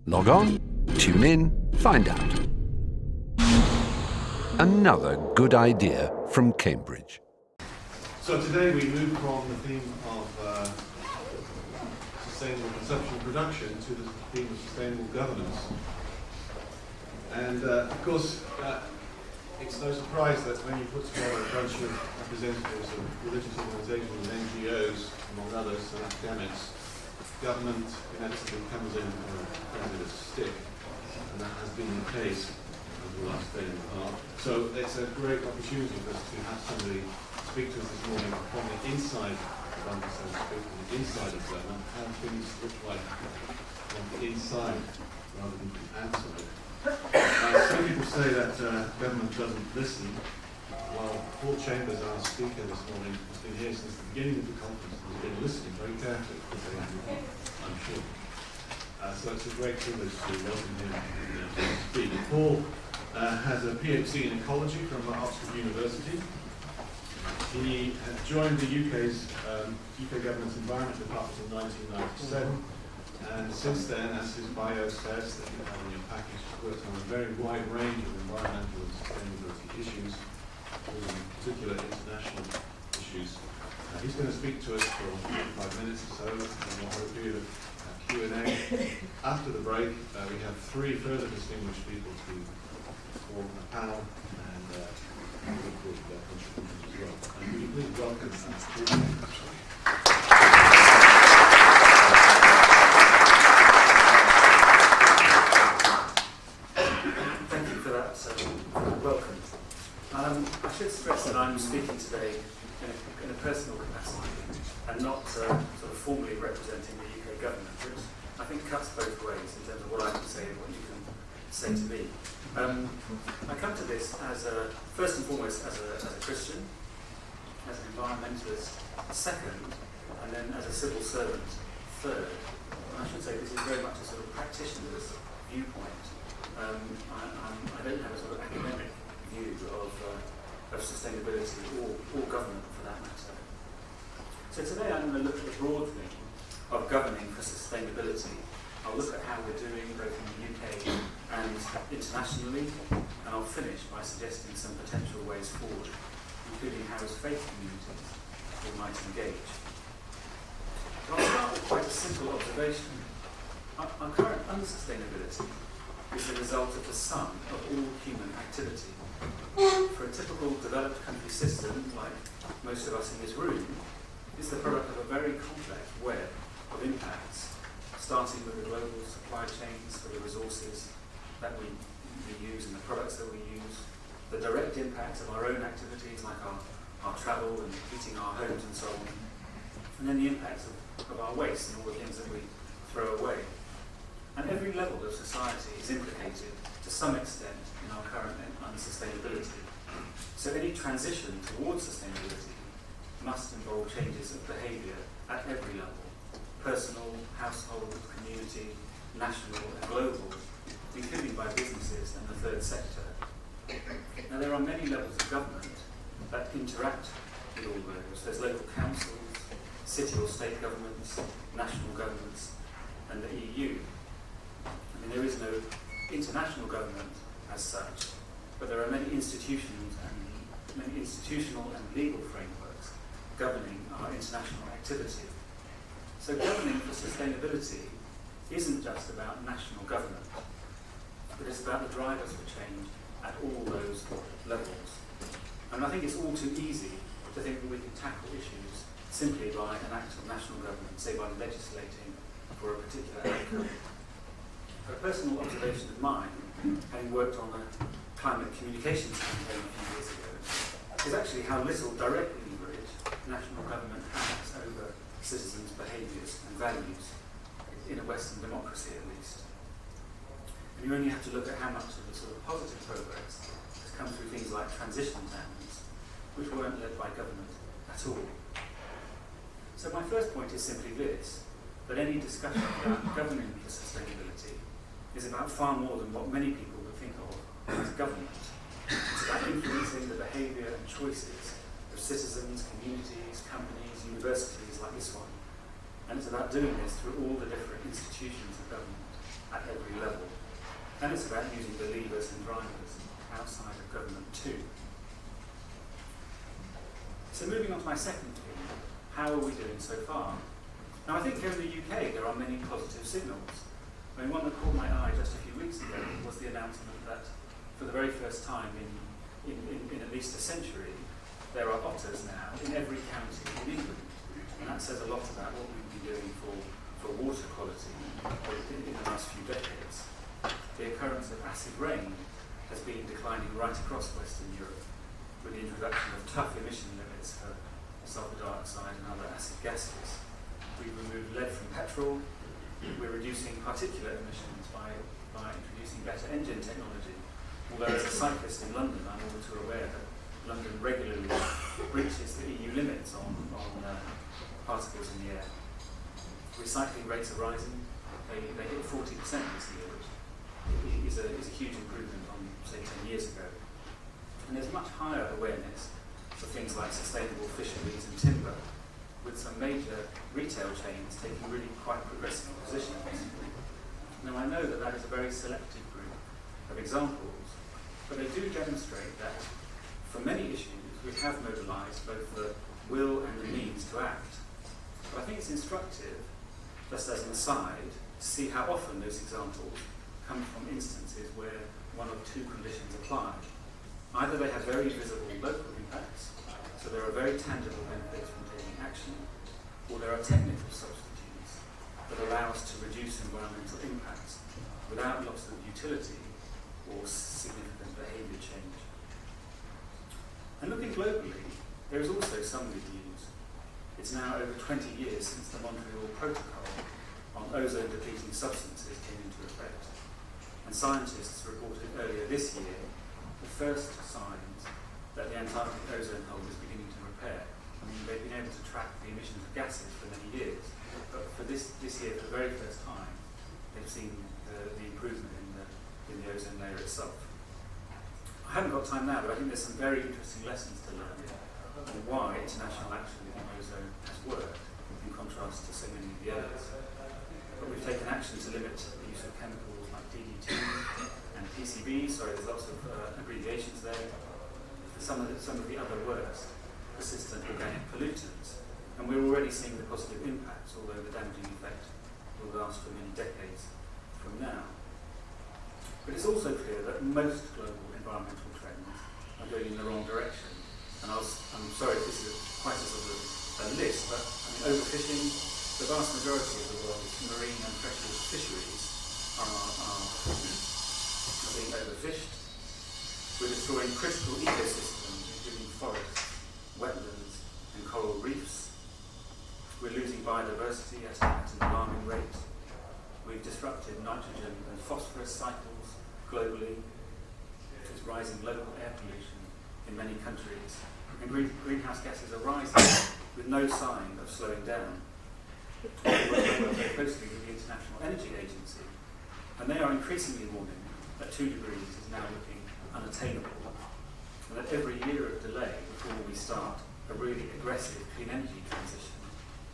Log on, tune in, find out. Another good idea from Cambridge. So today we move from the theme of sustainable consumption and production to the theme of sustainable governance. And of course, it's no surprise that when you put together a bunch of representatives of religious organisations and NGOs, among others, and academics, government inevitably comes in with a stick, and that has been the case over the last day and a half. So it's a great opportunity for us to have somebody speak to us this morning from the inside of government, so to speak, from the inside of government, how things look like from the inside rather than from the outside. Some people say that government doesn't listen. Well, Paul Chambers, our speaker this morning, has been here since the beginning of the conference and has been listening very carefully, I'm sure. So it's a great privilege to welcome him to speak. Paul has a PhD in ecology from Oxford University. He joined the UK government's Environment Department in 1997, and since then, as his bio says, that you have in your package, worked on a very wide range of environmental and sustainability issues, including particular international issues. He's going to speak to us for 45 minutes or so, and we'll have a period of Q&A. After the break, we have three further distinguished people to form a panel, and we look forward to their contributions as well. And would you please welcome Paul Chambers. Thank you for that welcome. I should stress that I'm speaking today in a personal capacity and not sort of formally representing the UK government, which I think cuts both ways in terms of what I can say and what you can say to me. I come to this as first and foremost as a Christian, as an environmentalist second, and then as a civil servant third. And I should say this is very much a sort of practitioner's viewpoint. I don't have a sort of academic view of sustainability or government for that matter. So today I'm going to look at the broad theme of governing for sustainability. I'll look at how we're doing both in the UK and internationally, and I'll finish by suggesting some potential ways forward, including how as faith communities we might engage. But I'll start with quite a simple observation. Our current unsustainability is the result of the sum of all human activity. For a typical developed country system, like most of us in this room, is the product of a very complex web of impacts, starting with the global supply chains for the resources that we use and the products that we use, the direct impacts of our own activities like our travel and heating our homes and so on, and then the impacts of our waste and all the things that we throw away. And every level of society is implicated to some extent in our current unsustainability. So any transition towards sustainability must involve changes of behaviour at every level: personal, household, community, national and global, including by businesses and the third sector. Now there are many levels of government that interact with all those. There's local councils, city or state governments, national governments, and the EU. I mean, there is no international government as such, but there are many institutional and legal frameworks governing our international activity. So governing for sustainability isn't just about national government, but it's about the drivers for change at all those levels. And I think it's all too easy to think that we can tackle issues simply by an act of national government, say by legislating for a particular outcome. A personal observation of mine, having worked on a climate communications campaign a few years ago, is actually how little direct leverage national government has over citizens' behaviours and values, in a Western democracy at least. And you only have to look at how much of the sort of positive progress has come through things like transition plans, which weren't led by government at all. So my first point is simply this, that any discussion about governing for sustainability is about far more than what many people would think of as government. It's about influencing the behaviour and choices of citizens, communities, companies, universities like this one. And it's about doing this through all the different institutions of government at every level. And it's about using the levers and drivers outside of government too. So moving on to my second theme, how are we doing so far? Now I think here in the UK there are many positive signals. I mean, one that caught my eye just a few weeks ago was the announcement that for the very first time in at least a century, there are otters now in every county in England. And that says a lot about what we've been doing for water quality in the last few decades. The occurrence of acid rain has been declining right across Western Europe with the introduction of tough emission limits for sulfur dioxide and other acid gases. We've removed lead from petrol. We're reducing particulate emissions by introducing better engine technology. Although as a cyclist in London, I'm all too aware that London regularly breaches the EU limits on particles in the air. Recycling rates are rising. They hit 40% this year, which is a huge improvement on, say, 10 years ago. And there's much higher awareness for things like sustainable fisheries and timber, with some major retail chains taking really quite progressive positions. Now I know that that is a very selective group of examples, but they do demonstrate that for many issues we have mobilised both the will and the means to act. But I think it's instructive, just as an aside, to see how often those examples come from instances where one of two conditions apply. Either they have very visible local impacts, so there are very tangible benefits from taking action, or there are technical substitutes that allow us to reduce environmental impacts without loss of utility or significant behaviour change. And looking globally, there is also some good news. It's now over 20 years since the Montreal Protocol on ozone-depleting substances came into effect. And scientists reported earlier this year the first signs that the Antarctic ozone hole is beginning to repair. I mean, they've been able to track the emissions of gases for many years, but for this year, for the very first time, they've seen the improvement in the ozone layer itself. I haven't got time now, but I think there's some very interesting lessons to learn on why international action on ozone has worked, in contrast to so many of the others. But we've taken action to limit the use of chemicals like DDT and PCB, sorry, there's lots of abbreviations there. Some of the other worst, persistent organic pollutants. And we're already seeing the positive impacts, although the damaging effect will last for many decades from now. But it's also clear that most global environmental trends are going in the wrong direction. And I'm sorry if this is quite a sort of a list, but I mean, overfishing, the vast majority of the world's marine and freshwater fisheries are being overfished. We're destroying critical ecosystems, including forests, wetlands, and coral reefs. We're losing biodiversity at an alarming rate. We've disrupted nitrogen and phosphorus cycles globally. There's rising local air pollution in many countries. And greenhouse gases are rising with no sign of slowing down. We work very closely with the International Energy Agency, and they are increasingly warning that 2 degrees is now looking unattainable, and that every year of delay before we start a really aggressive clean energy transition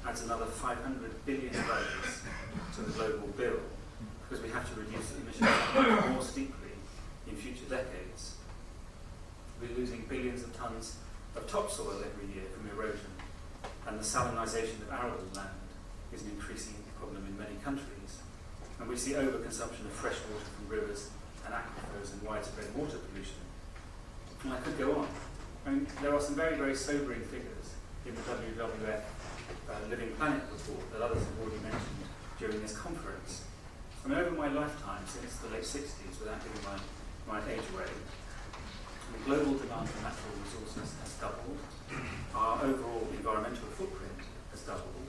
adds another $500 billion to the global bill, because we have to reduce emissions more steeply in future decades. We're losing billions of tons of topsoil every year from erosion, and the salinisation of arable land is an increasing problem in many countries. And we see overconsumption of fresh water from rivers and aquifers and widespread water pollution. And I could go on. I mean, there are some very, very sobering figures in the WWF Living Planet report that others have already mentioned during this conference. I mean, over my lifetime, since the late 60s, without giving my age away, the global demand for natural resources has doubled. Our overall environmental footprint has doubled.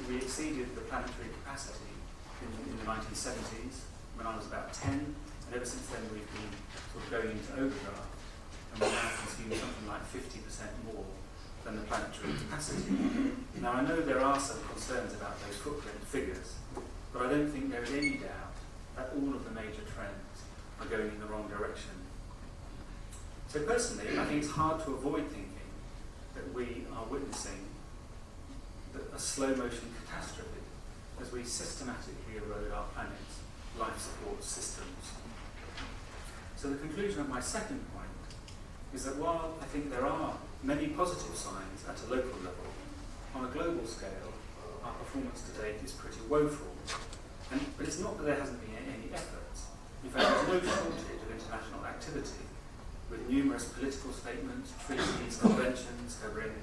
We exceeded the planetary capacity in the 1970s, when I was about 10, and ever since then we've been sort of going into overdraft, and we now consume something like 50% more than the planetary capacity. Now I know there are some concerns about those footprint figures, but I don't think there is any doubt that all of the major trends are going in the wrong direction. So personally, I think it's hard to avoid thinking that we are witnessing a slow motion catastrophe as we systematically erode our planet's life support transport systems. So the conclusion of my second point is that while I think there are many positive signs at a local level, on a global scale, our performance to date is pretty woeful. But it's not that there hasn't been any efforts. In fact, there's no shortage of international activity, with numerous political statements, treaties, conventions covering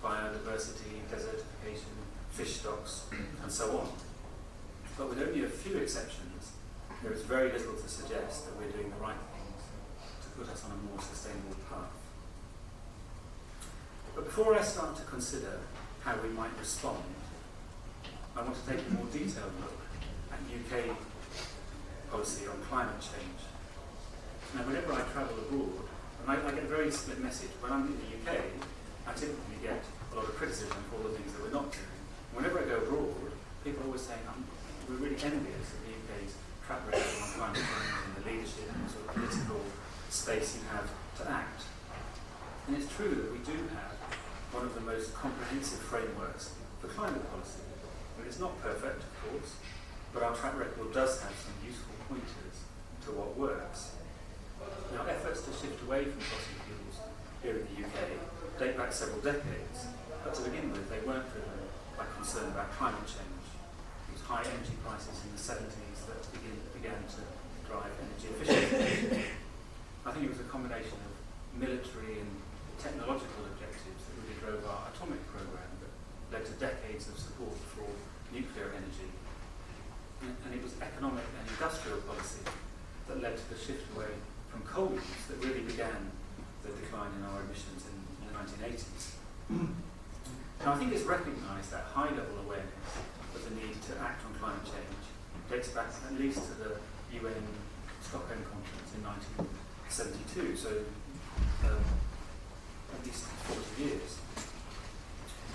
biodiversity, desertification, fish stocks, and so on. But with only a few exceptions, there is very little to suggest that we're doing the right things to put us on a more sustainable path. But before I start to consider how we might respond, I want to take a more detailed look at UK policy on climate change. Now, whenever I travel abroad, and I get a very split message. When I'm in the UK, I typically get a lot of criticism for all the things that we're not doing. Whenever I go abroad, people are always saying, we're really envious of the UK's track record on climate change and the leadership and sort of political space you have to act. And it's true that we do have one of the most comprehensive frameworks for climate policy. And it's not perfect, of course, but our track record does have some useful pointers to what works. Now, efforts to shift away from fossil fuels here in the UK date back several decades, but to begin with, they weren't driven by concern about climate change. It was high energy prices in the 70s that began to drive energy efficiency. I think it was a combination of military and technological objectives that really drove our atomic program that led to decades of support for nuclear energy. And it was economic and industrial policy that led to the shift away from coal use that really began the decline in our emissions in the 1980s. Now, I think it's recognised that high-level awareness of the need to act on climate change dates back at least to the UN Stockholm Conference in 1972, so at least 40 years.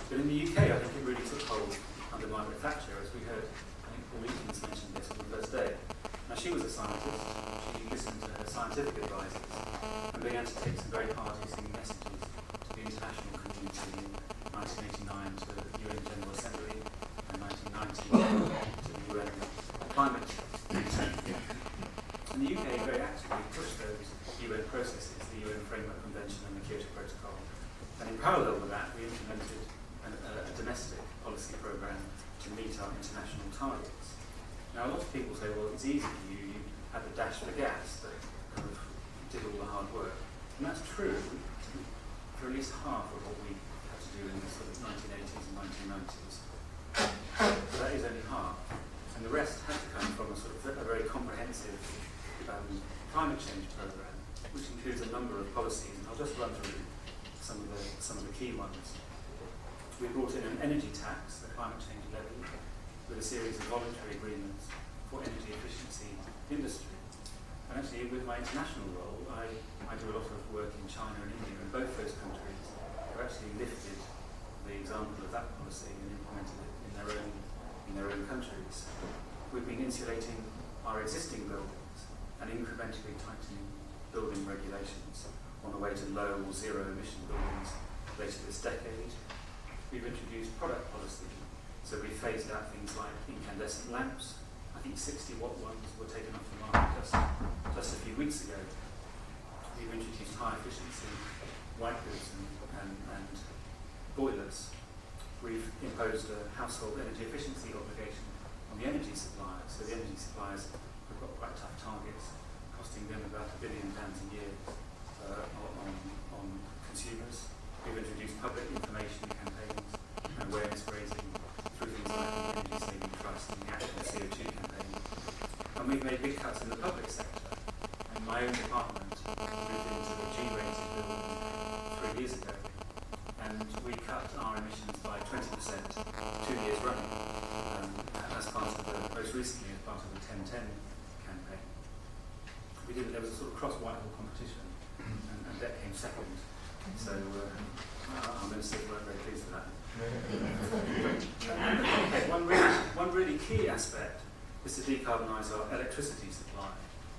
But in the UK, I think it really took hold under Margaret Thatcher, as we heard. I think Paul Eakins mentioned this on the first day. Now, she was a scientist. She listened to her scientific advisors and began to take some very hard-hitting messages to the international community in 1989 to the UN General Assembly and 1990 to the UN Climate Assembly. And the UK very actively pushed those UN processes, the UN Framework Convention and the Kyoto Protocol. And in parallel with that, we implemented a domestic policy programme to meet our international targets. Now, a lot of people say, well, it's easy for you, you had the dash for gas that kind of did all the hard work. And that's true for at least half of what we had to do in the sort of 1980s and 1990s. So that is only half. And the rest had to come from a sort of a very comprehensive climate change programme, which includes a number of policies, and I'll just run through some of the key ones. We brought in an energy tax, the climate change levy, with a series of voluntary agreements for energy efficiency industry. And actually, with my international role, I do a lot of work in China and India, and both those countries have actually lifted the example of that policy and implemented it in their own countries. We've been insulating our existing buildings and incrementally tightening building regulations on the way to low or zero emission buildings later this decade. We've introduced product policy. So we phased out things like incandescent lamps. I think 60-watt ones were taken off the market just a few weeks ago. We've introduced high efficiency white goods and boilers. We've imposed a household energy efficiency obligation on the energy suppliers. So the energy suppliers have got quite tough targets, costing them about £1 billion a year on consumers. We've introduced public information campaigns and awareness raising through things like the Energy Saving Trust and the Action CO2 campaign. And we've made big cuts in the public sector. And my own department moved into the G-rated building 3 years ago. And we cut our emissions by 20% 2 years running, as part of most recently as part of the 1010 campaign. There was a sort of cross-Whitehall competition, and DEC came second. So our ministers weren't very pleased with that. One really key aspect is to decarbonise our electricity supply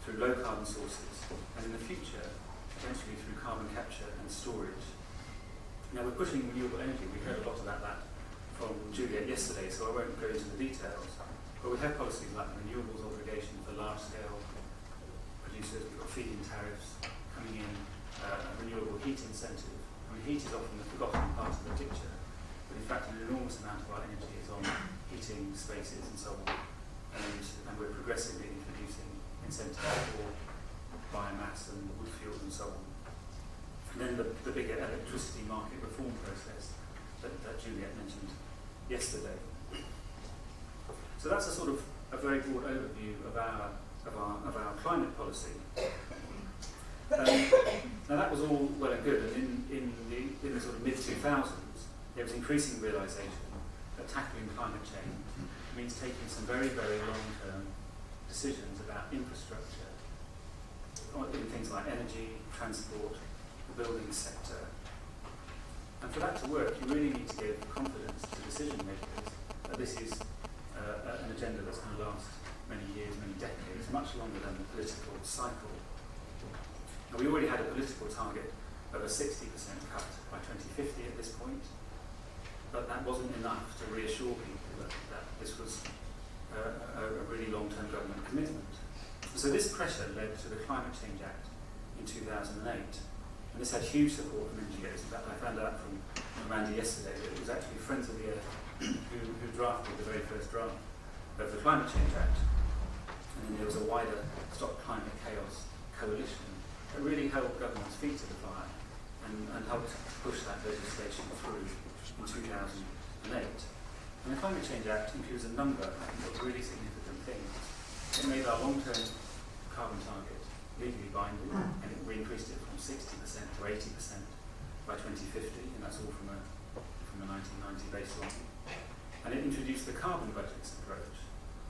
through low carbon sources, and in the future, potentially through carbon capture and storage. Now, we're pushing renewable energy. We heard a lot about that from Juliet yesterday, so I won't go into the details. But we have policies like the renewables obligation for large-scale producers, we've got feed-in tariffs coming in, a renewable heat incentive. I mean, heat is often the forgotten part of the picture, but in fact an enormous amount of our energy is on heating spaces and so on, and we're progressively introducing incentives for biomass and wood fuels and so on. And then the bigger electricity market reform process that Juliet mentioned yesterday. So that's a sort of a very broad overview of our climate policy. Now that was all well and good, and in the sort of mid-2000s, there was increasing realisation that tackling climate change means taking some very, very long-term decisions about infrastructure, in things like energy, transport, the building sector. And for that to work, you really need to give confidence to decision makers that this is an agenda that's going to last many years, many decades, much longer than the political cycle. And we already had a political target of a 60% cut by 2050 at this point, but that wasn't enough to reassure people that this was a really long-term government commitment. So this pressure led to the Climate Change Act in 2008, and this had huge support from NGOs. In fact, I found out from Randy yesterday that it was actually Friends of the Earth who drafted the very first draft of the Climate Change Act. And then there was a wider Stop Climate Chaos coalition that really held government's feet to the fire and helped push that legislation through in 2008. And the Climate Change Act includes a number, I think, of really significant things. It made our long-term carbon target legally binding, and we increased it from 60% to 80% by 2050, and that's all from a 1990 baseline. And it introduced the carbon budgets approach,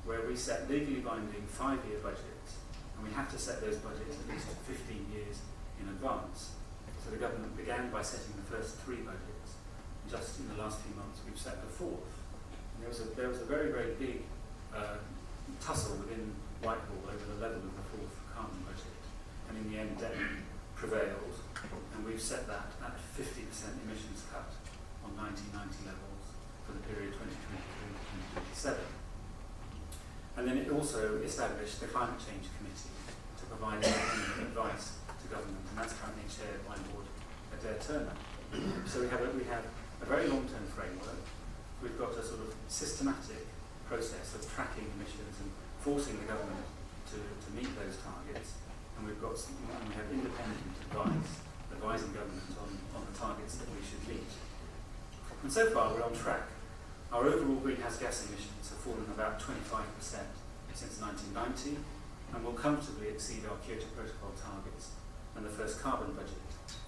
where we set legally binding 5-year budgets, and we have to set those budgets at least 15 years in advance. So the government began by setting the first 3 budgets. Just in the last few months, we've set the 4th. And there was a very, very big tussle within Whitehall over the level of the 4th carbon budget. And in the end, Devon prevailed, and we've set that at 50% emissions cut on 1990 levels for the period 2023 to 2027. And then it also established the Climate Change Committee to provide independent advice to government, and that's currently chaired by Lord Adair Turner. So we have a very long-term framework. We've got a sort of systematic process of tracking emissions and forcing the government to meet those targets, and we have independent advice advising government on the targets that we should meet. And so far we're on track. Our overall greenhouse gas emissions have fallen about 25% since 1990, and will comfortably exceed our Kyoto Protocol targets and the first carbon budget.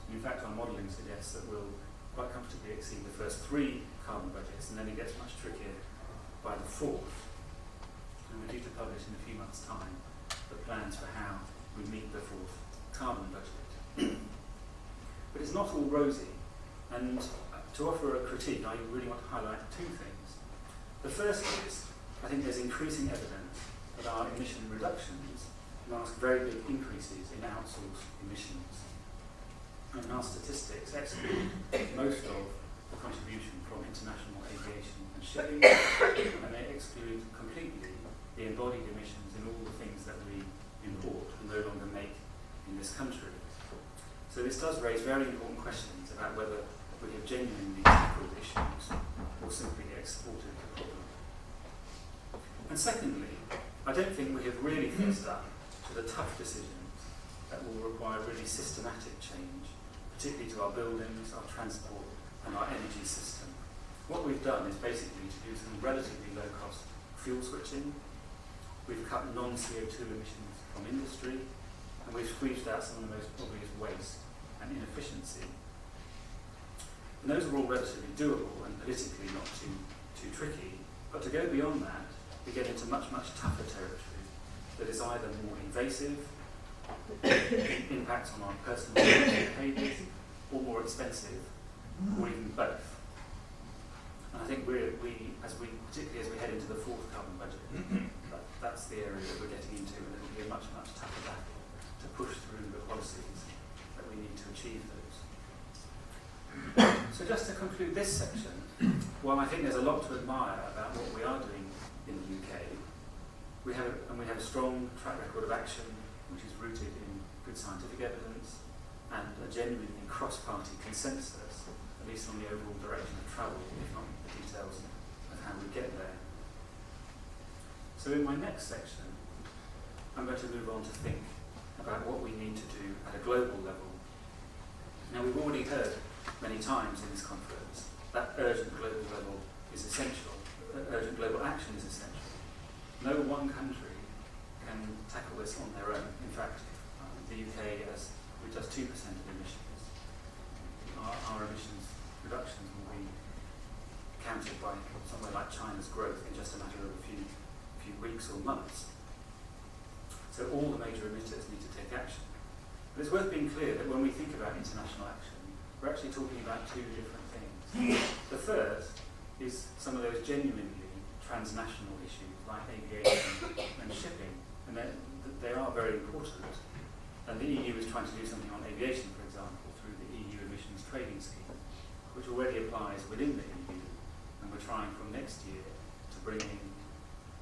And in fact, our modelling suggests that we'll quite comfortably exceed the first 3 carbon budgets, and then it gets much trickier by the 4th. And we're due to publish in a few months' time the plans for how we meet the 4th carbon budget. But it's not all rosy, and to offer a critique, I really want to highlight 2 things. The first is, I think there's increasing evidence that our emission reductions mask very big increases in outsourced emissions. And our statistics exclude most of the contribution from international aviation and shipping, and they exclude completely the embodied emissions in all the things that we import and no longer make in this country. So this does raise very important questions about whether we have genuinely tackled issues or simply exported the problem. And secondly, I don't think we have really faced up to the tough decisions that will require really systematic change, particularly to our buildings, our transport and our energy system. What we've done is basically to do some relatively low-cost fuel switching. We've cut non-CO2 emissions from industry, and we've squeezed out some of the most obvious waste and inefficiency. And those are all relatively doable and politically not too tricky, but to go beyond that, we get into much, much tougher territory that is either more invasive, impacts on our personal behaviours, or more expensive, or even both. And I think particularly as we head into the 4th carbon budget, that's the area that we're getting into, and it will be a much, much tougher battle to push through the policies that we need to achieve those. So just to conclude this section, while I think there's a lot to admire about what we are doing in the UK, we have a strong track record of action which is rooted in good scientific evidence and a genuinely cross-party consensus, at least on the overall direction of travel, if not the details of how we get there. So in my next section, I'm going to move on to think about what we need to do at a global level. Now, we've already heard many times in this conference that urgent global level is essential, urgent global action is essential. No one country can tackle this on their own. In fact, the UK does 2% of emissions. Our emissions reductions will be counted by somewhere like China's growth in just a matter of a few weeks or months. So all the major emitters need to take action. But it's worth being clear that when we think about international action, we're actually talking about two different things. The first is some of those genuinely transnational issues like aviation and shipping, and they are very important. And the EU is trying to do something on aviation, for example, through the EU Emissions Trading Scheme, which already applies within the EU, and we're trying from next year to bring in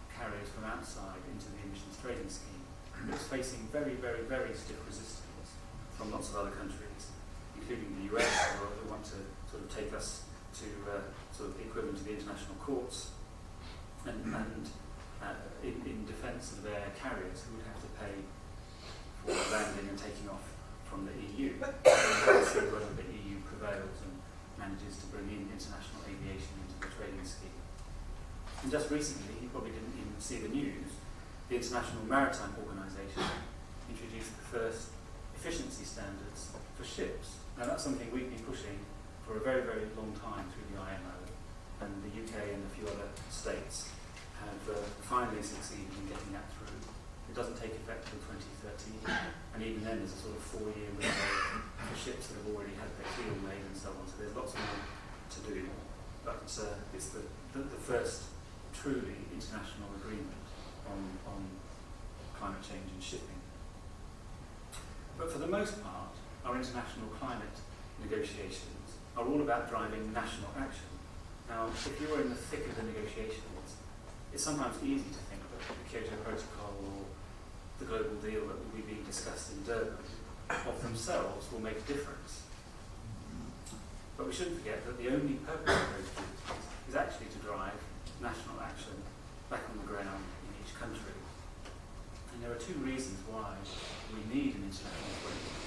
carriers from outside into the Emissions Trading Scheme. It's facing very, very, very stiff resistance from lots of other countries, including the US, who want to sort of take us to sort of the equivalent of the international courts, and in defence of their carriers who would have to pay for landing and taking off from the EU. We'll see whether the EU prevails and manages to bring in international aviation into the trading scheme. And just recently, you probably didn't even see the news, the International Maritime Organization introduced the first efficiency standards for ships. Now that's something we've been pushing for a very, very long time through the IMO, and the UK and a few other states have finally succeeded in getting that through. It doesn't take effect until 2013, and even then there's a sort of 4-year window for ships that have already had their keel made and so on, so there's lots more to do. But it's the first truly international agreement on climate change and shipping. But for the most part, our international climate negotiations are all about driving national action. Now, if you're in the thick of the negotiations, it's sometimes easy to think that the Kyoto Protocol or the global deal that will be being discussed in Durban of themselves will make a difference. But we shouldn't forget that the only purpose of those treaties is actually to drive national action back on the ground in each country. And there are two reasons why we need an international framework.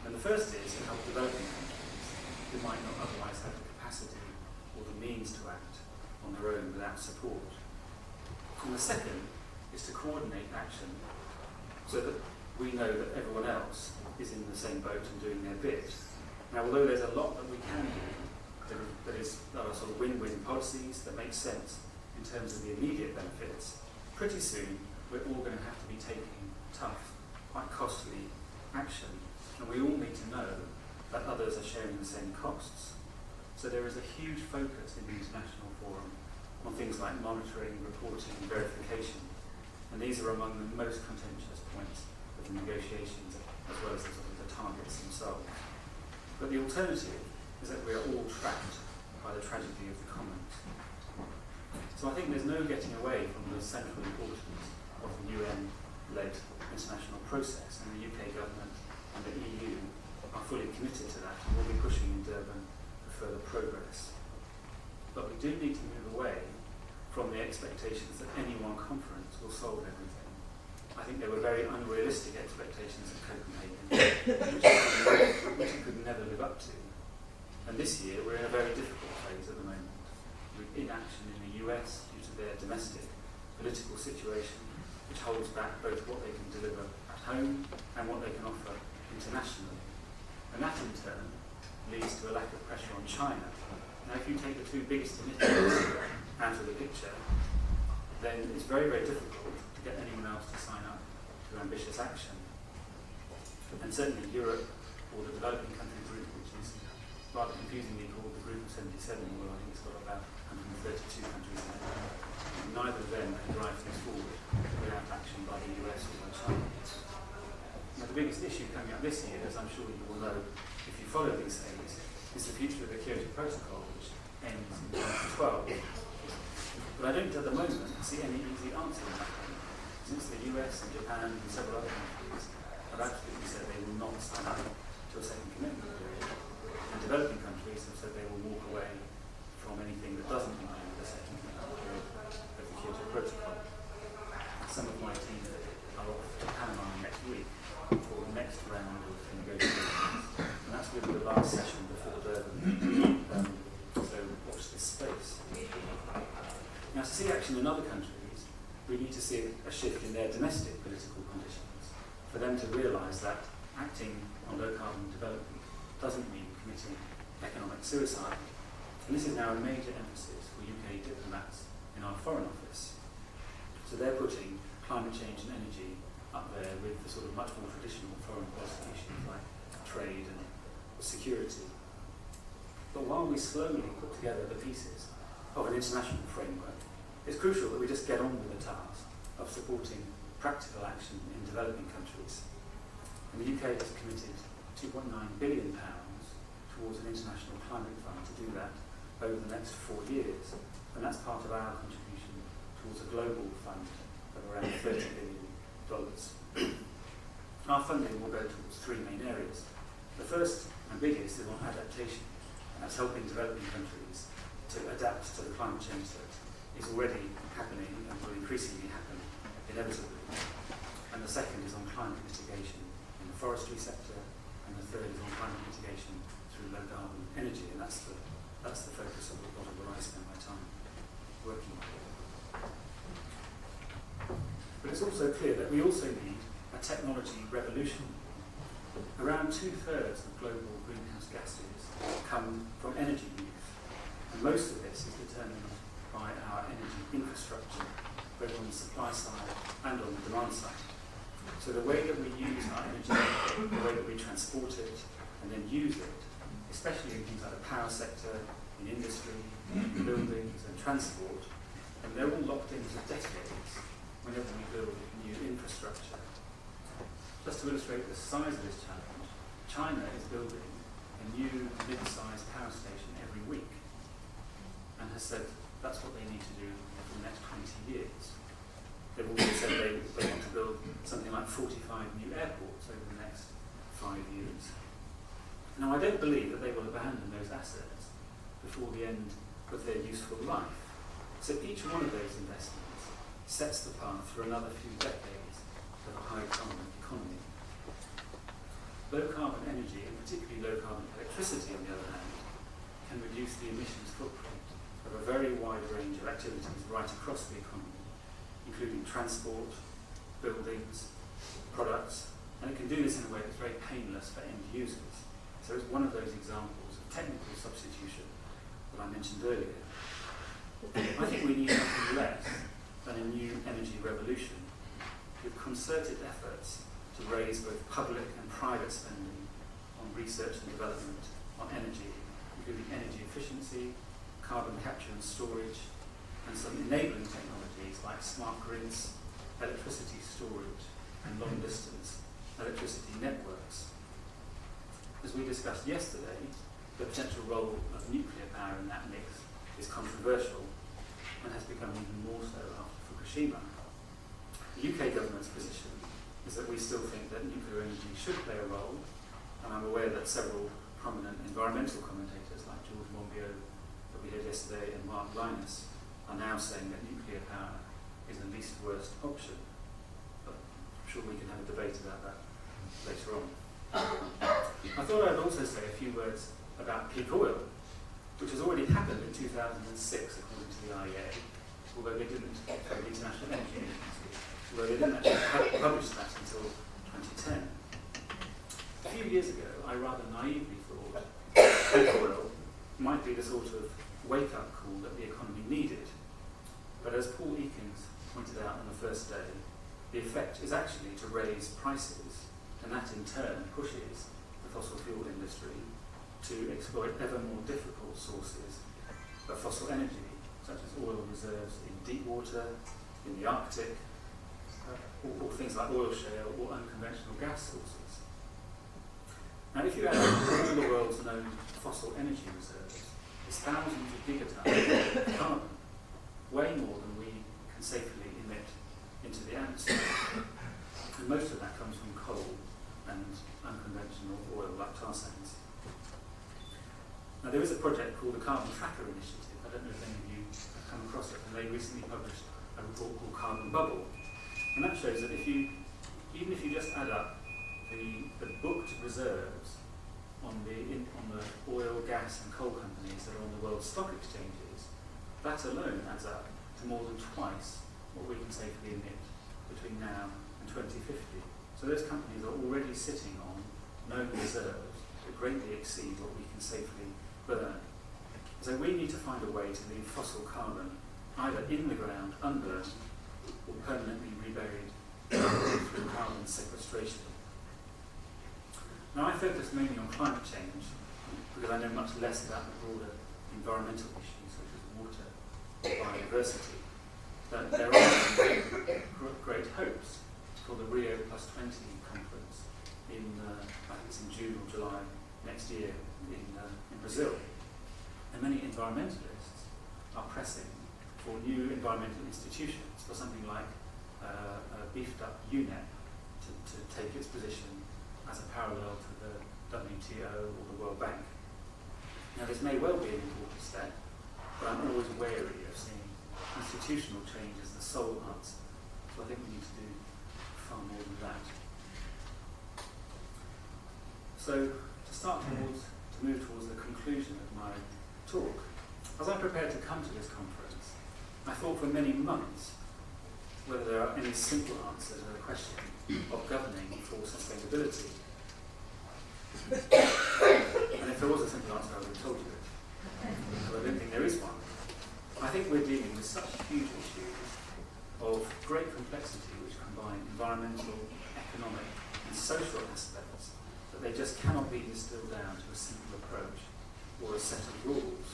And the first is to help developing countries who might not otherwise have the capacity or the means to act on their own without support. And the second is to coordinate action so that we know that everyone else is in the same boat and doing their bit. Now, although there's a lot that we can do, that are sort of win-win policies that make sense in terms of the immediate benefits, pretty soon we're all going to have to be taking tough, quite costly action. And we all need to know that others are sharing the same costs. So there is a huge focus in the international forum on things like monitoring, reporting, and verification. And these are among the most contentious points of the negotiations, as well as the sort of the targets themselves. But the alternative is that we are all trapped by the tragedy of the commons. So I think there's no getting away from the central importance of the UN-led international process, and the UK government and the EU are fully committed to that and will be pushing in Durban for further progress. But we do need to move away from the expectations that any one conference will solve everything. I think there were very unrealistic expectations at Copenhagen, which we could never live up to. And this year we're in a very difficult phase at the moment, with inaction in the US due to their domestic political situation, which holds back both what they can deliver at home and what they can offer internationally. And that in turn leads to a lack of pressure on China. Now, if you take the two biggest emitters out of the picture, then it's very, very difficult to get anyone else to sign up to ambitious action. And certainly Europe, or the developing country group, which is rather confusingly called the Group of 77, well, I think it's got about 132 countries in it. And neither of them can drive things forward without action by the US or by China. Now, the biggest issue coming up this year, as I'm sure you will know if you follow these things, is the future of the Kyoto Protocol, which ends in 2012. But I don't at the moment see any easy answer in that one, since the US and Japan and several other countries have absolutely said they will not sign up to a second commitment period. And developing countries have said they will walk away from anything that doesn't include the second commitment period of the Kyoto Protocol. Some of my team are off to Panama next week for the next round of negotiations, and that's going to be the last session before Durban. So watch this space. Now, to see action in other countries, we need to see a shift in their domestic political conditions for them to realise that acting on low carbon development doesn't mean committing economic suicide. And this is now a major emphasis for UK diplomats in our Foreign Office. So they're putting climate change and energy up there with the sort of much more traditional foreign policy issues like trade and security. But while we slowly put together the pieces of an international framework, it's crucial that we just get on with the task of supporting practical action in developing countries. And the UK has committed £2.9 billion towards an international climate fund to do that over the next 4 years. And that's part of our contribution towards a global fund of around $30 billion. Our funding will go towards three main areas. The first and biggest is on adaptation, and that's helping developing countries to adapt to the climate change that is already happening and will increasingly happen inevitably. And the second is on climate mitigation in the forestry sector, and the third is on climate mitigation through low carbon energy, and that's the focus of a lot of what I spend my time working on. But it's also clear that we also need a technology revolution. Around 2/3 of global greenhouse gases come from energy use, and most of this is determined by our energy infrastructure, both on the supply side and on the demand side. So the way that we use our energy, the way that we transport it and then use it, especially in things like the power sector, in industry, in buildings and transport, and they're all locked into decades whenever we build new infrastructure. Just to illustrate the size of this challenge, China is building a new mid-sized power station every week and has said that's what they need to do for the next 20 years. They've also said they want to build something like 45 new airports over the next 5 years. Now, I don't believe that they will abandon those assets before the end of their useful life. So each one of those investments sets the path for another few decades of a high carbon economy. Low carbon energy, and particularly low carbon electricity on the other hand, can reduce the emissions footprint of a very wide range of activities right across the economy, including transport, buildings, products, and it can do this in a way that's very painless for end users. So it's one of those examples of technical substitution that I mentioned earlier. I think we need nothing less than a new energy revolution with concerted efforts to raise both public and private spending on research and development on energy, including energy efficiency, carbon capture and storage, and some enabling technologies like smart grids, electricity storage, and long-distance electricity networks. As we discussed yesterday, the potential role of nuclear power in that mix is controversial and has become even more so after Fukushima. The UK government's position is that we still think that nuclear energy should play a role, and I'm aware that several prominent environmental commentators like George Monbiot, that we heard yesterday, and Mark Linus are now saying that nuclear power is the least worst option. But I'm sure we can have a debate about that later on. I thought I'd also say a few words about peak oil, which has already happened in 2006 according to the IEA, although they didn't, the International Energy Agency, although they didn't actually publish that until 2010. A few years ago, I rather naively thought peak oil might be the sort of wake-up call that the economy needed. But as Paul Ekins pointed out on the first day, the effect is actually to raise prices, and that in turn pushes the fossil fuel industry to exploit ever more difficult sources of fossil energy, such as oil reserves in deep water, in the Arctic, or things like oil shale or unconventional gas sources. Now, if you add all the world's known fossil energy reserves, it's thousands of gigatons of carbon, way more than we can safely emit into the atmosphere. And most of that comes from coal and unconventional oil like tar sands. Now there is a project called the Carbon Tracker Initiative. I don't know if any of you have come across it, and they recently published a report called Carbon Bubble. And that shows that even if you just add up the booked reserves on the oil, gas and coal companies that are on the world stock exchanges, that alone adds up to more than twice what we can safely emit between now and 2050. So those companies are already sitting on known reserves that greatly exceed what we can safely burn. So we need to find a way to leave fossil carbon either in the ground, unburned, or permanently reburied through carbon sequestration. Now I focus mainly on climate change because I know much less about the broader environmental issues such as water or biodiversity. But there are great hopes for the Rio +20 conference in, I think it's in June or July next year in Brazil. And many environmentalists are pressing for new environmental institutions, for something like a beefed up UNEP to take its position as a parallel to the WTO or the World Bank. Now this may well be an important step, but I'm always wary of seeing institutional change as the sole answer. So I think we need to do far more than that. So to move towards the conclusion of my talk, as I prepared to come to this conference, I thought for many months whether there are any simple answers to the question of governing for sustainability. And if there was a simple answer, I would have told you it. But I don't think there is one. I think we're dealing with such huge issues of great complexity which combine environmental, economic and social aspects that they just cannot be distilled down to a simple approach or a set of rules.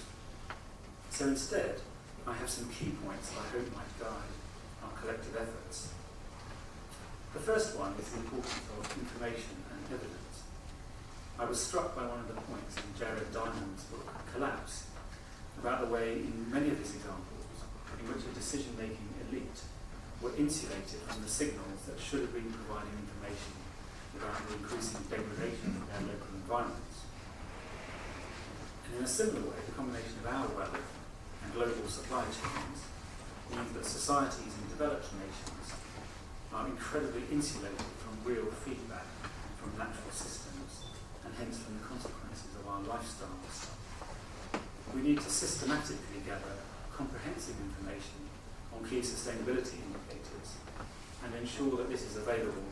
So instead, I have some key points that I hope might guide our collective efforts. The first one is the importance of information and evidence. I was struck by one of the points in Jared Diamond's book, Collapse, about the way in many of his examples in which a decision-making elite were insulated from the signals that should have been providing information about the increasing degradation of their local environments. And in a similar way, the combination of our wealth and global supply chains means that societies in developed nations are incredibly insulated from real feedback from natural systems and hence from the consequences of our lifestyles. We need to systematically gather comprehensive information on key sustainability indicators and ensure that this is available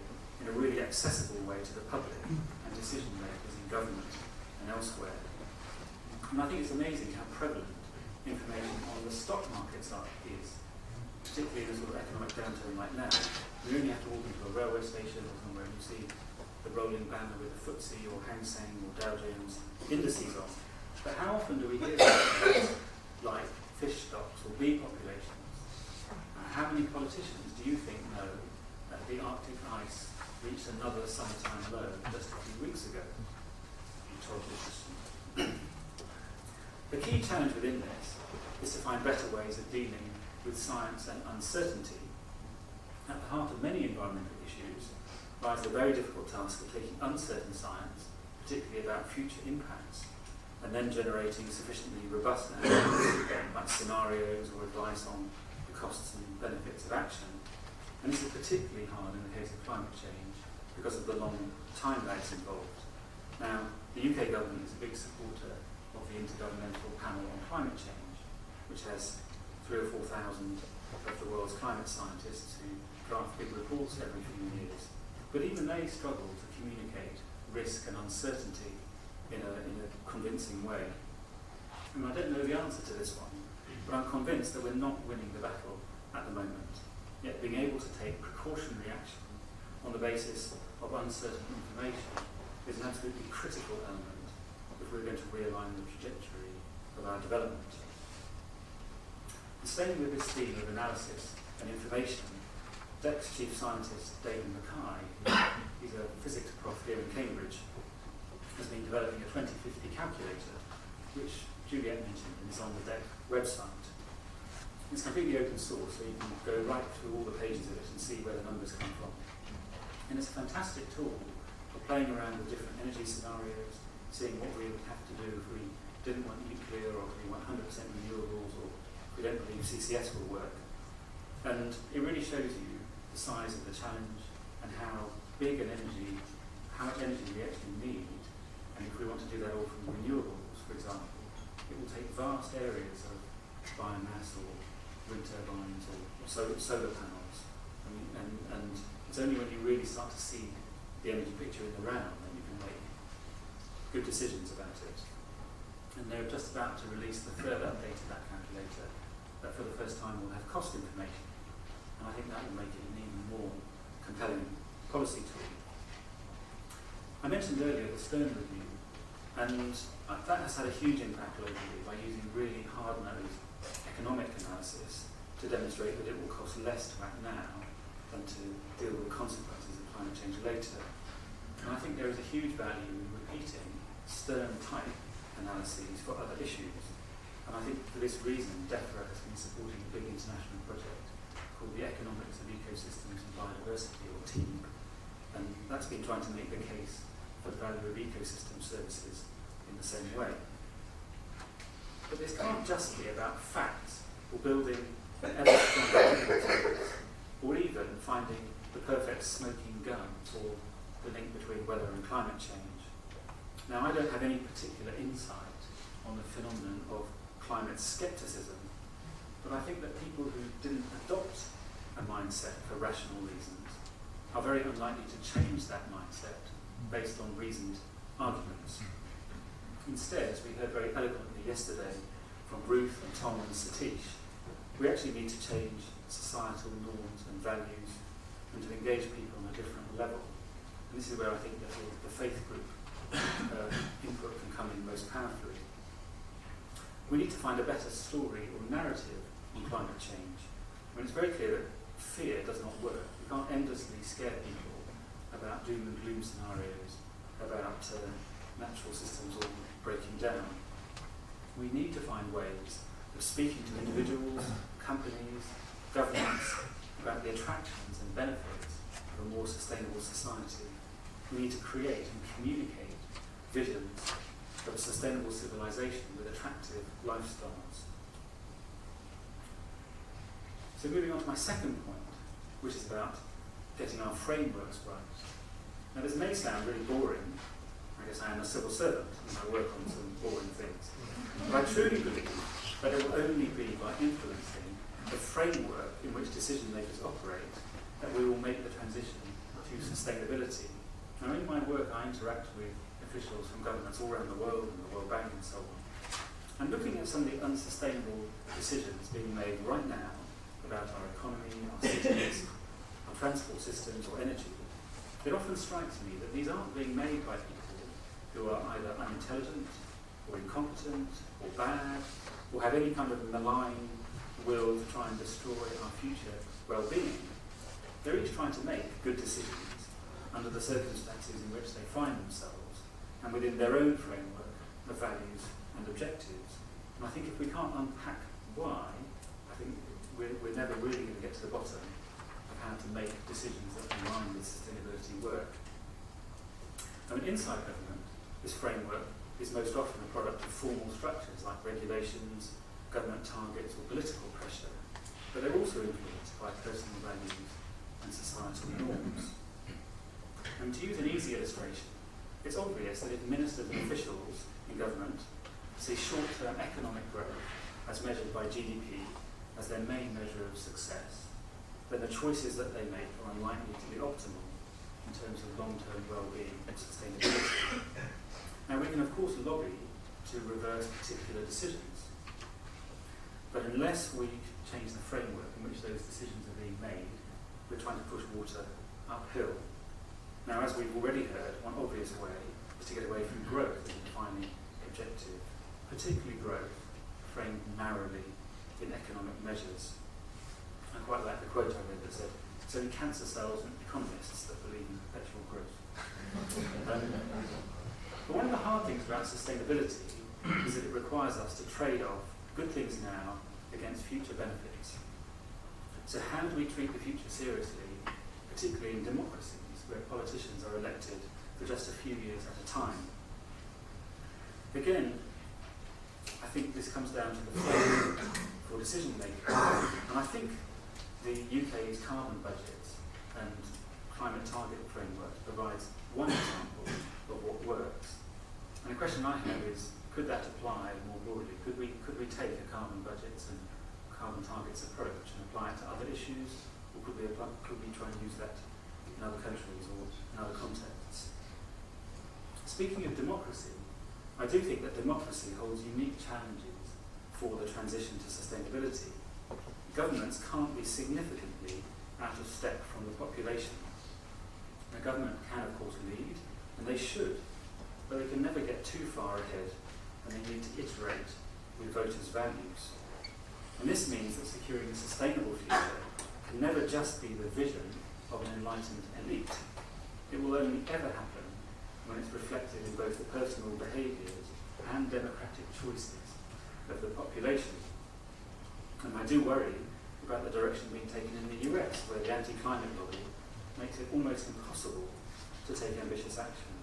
in a really accessible way to the public and decision makers in government and elsewhere. And I think it's amazing how prevalent information on the stock markets is, particularly in a sort of economic downturn like now. You only have to walk into a railway station or somewhere and you see the rolling banner with the FTSE or Hang Seng or Dow Jones indices on. But how often do we hear about things like fish stocks or bee populations? How many politicians do you think know that the Arctic ice reached another summertime low just a few weeks ago? I'm told this. The key challenge within this is to find better ways of dealing with science and uncertainty. At the heart of many environmental issues lies the very difficult task of taking uncertain science, particularly about future impacts, and then generating sufficiently robust analysis, like scenarios or advice on the costs and benefits of action. And this is particularly hard in the case of climate change because of the long time lags involved. Now, the UK government is a big supporter of the Intergovernmental Panel on Climate Change, which has 3,000 or 4,000 of the world's climate scientists who draft big reports every few years. But even they struggle to communicate risk and uncertainty in a convincing way. And I don't know the answer to this one, but I'm convinced that we're not winning the battle at the moment. Yet being able to take precautionary action on the basis of uncertain information is an absolutely critical element if we're going to realign the trajectory of our development. And staying with this theme of analysis and information, DEC's chief scientist, David Mackay, he's a physics prof here in Cambridge, has been developing a 2050 calculator, which Juliet mentioned and is on the DEC website. It's completely open source, so you can go right through all the pages of it and see where the numbers come from. And it's a fantastic tool playing around with different energy scenarios, seeing what we would have to do if we didn't want nuclear, or if we want 100% renewables, or if we don't believe CCS will work. And it really shows you the size of the challenge and how big an energy, how much energy we actually need. And if we want to do that all from renewables, for example, it will take vast areas of biomass or wind turbines or solar panels. And it's only when you really start to see the energy picture in the round that you can make good decisions about it. And they're just about to release the third update of that calculator that for the first time will have cost information. And I think that will make it an even more compelling policy tool. I mentioned earlier the Stern Review, and that has had a huge impact globally by using really hard-nosed economic analysis to demonstrate that it will cost less to act now than to deal with the consequences of climate change later. And I think there is a huge value in repeating Stern-type analyses for other issues. And I think for this reason, DEFRA has been supporting a big international project called the Economics of Ecosystems and Biodiversity, or TEEB. And that's been trying to make the case for the value of ecosystem services in the same way. But this can't just be about facts, or building ever stronger technologies, or even finding the perfect smoking gun for the link between weather and climate change. Now, I don't have any particular insight on the phenomenon of climate skepticism, but I think that people who didn't adopt a mindset for rational reasons are very unlikely to change that mindset based on reasoned arguments. Instead, as we heard very eloquently yesterday from Ruth and Tom and Satish, we actually need to change societal norms and values and to engage people on a different level. And this is where I think that the faith group input can come in most powerfully. We need to find a better story or narrative on climate change. I mean, it's very clear that fear does not work. You can't endlessly scare people about doom and gloom scenarios, about natural systems all breaking down. We need to find ways of speaking to individuals, companies, governments about the attractions and benefits of a more sustainable society. We need to create and communicate visions of a sustainable civilization with attractive lifestyles. So moving on to my second point, which is about getting our frameworks right. Now this may sound really boring. I guess I am a civil servant and I work on some boring things. But I truly believe that it will only be by influencing the framework in which decision makers operate that we will make the transition to sustainability. Now in my work I interact with officials from governments all around the world and the World Bank and so on. And looking at some of the unsustainable decisions being made right now about our economy, our cities, our transport systems or energy, it often strikes me that these aren't being made by people who are either unintelligent or incompetent or bad or have any kind of malign will to try and destroy our future well-being. They're each trying to make good decisions under the circumstances in which they find themselves and within their own framework of values and objectives. And I think if we can't unpack why, I think we're never really going to get to the bottom of how to make decisions that align with sustainability work. I mean, inside government, this framework is most often a product of formal structures like regulations, government targets or political pressure, but they're also influenced by personal values and societal norms. And to use an easy illustration, it's obvious that if ministers and officials in government see short-term economic growth as measured by GDP as their main measure of success, then the choices that they make are unlikely to be optimal in terms of long-term well-being and sustainability. Now we can of course lobby to reverse particular decisions, but unless we change the framework in which those decisions are being made, we're trying to push water uphill. Now, as we've already heard, one obvious way is to get away from growth as a defining objective, particularly growth framed narrowly in economic measures. I quite like the quote I read that said, "It's only cancer cells and economists that believe in perpetual growth." But one of the hard things about sustainability is that it requires us to trade off good things now against future benefits. So how do we treat the future seriously, particularly in democracies where politicians are elected for just a few years at a time. Again, I think this comes down to the frame for decision making. And I think the UK's carbon budget and climate target framework provides one example of what works. And the question I have is, could that apply more broadly? Could we take a carbon budget and carbon targets approach and apply it to other issues? Or could we try and use that in other countries or in other contexts? Speaking of democracy, I do think that democracy holds unique challenges for the transition to sustainability. Governments can't be significantly out of step from the population. A government can, of course, lead, and they should, but they can never get too far ahead, and they need to iterate with voters' values. And this means that securing a sustainable future can never just be the vision of an enlightened elite. It will only ever happen when it's reflected in both the personal behaviours and democratic choices of the population. And I do worry about the direction being taken in the US, where the anti-climate lobby makes it almost impossible to take ambitious action.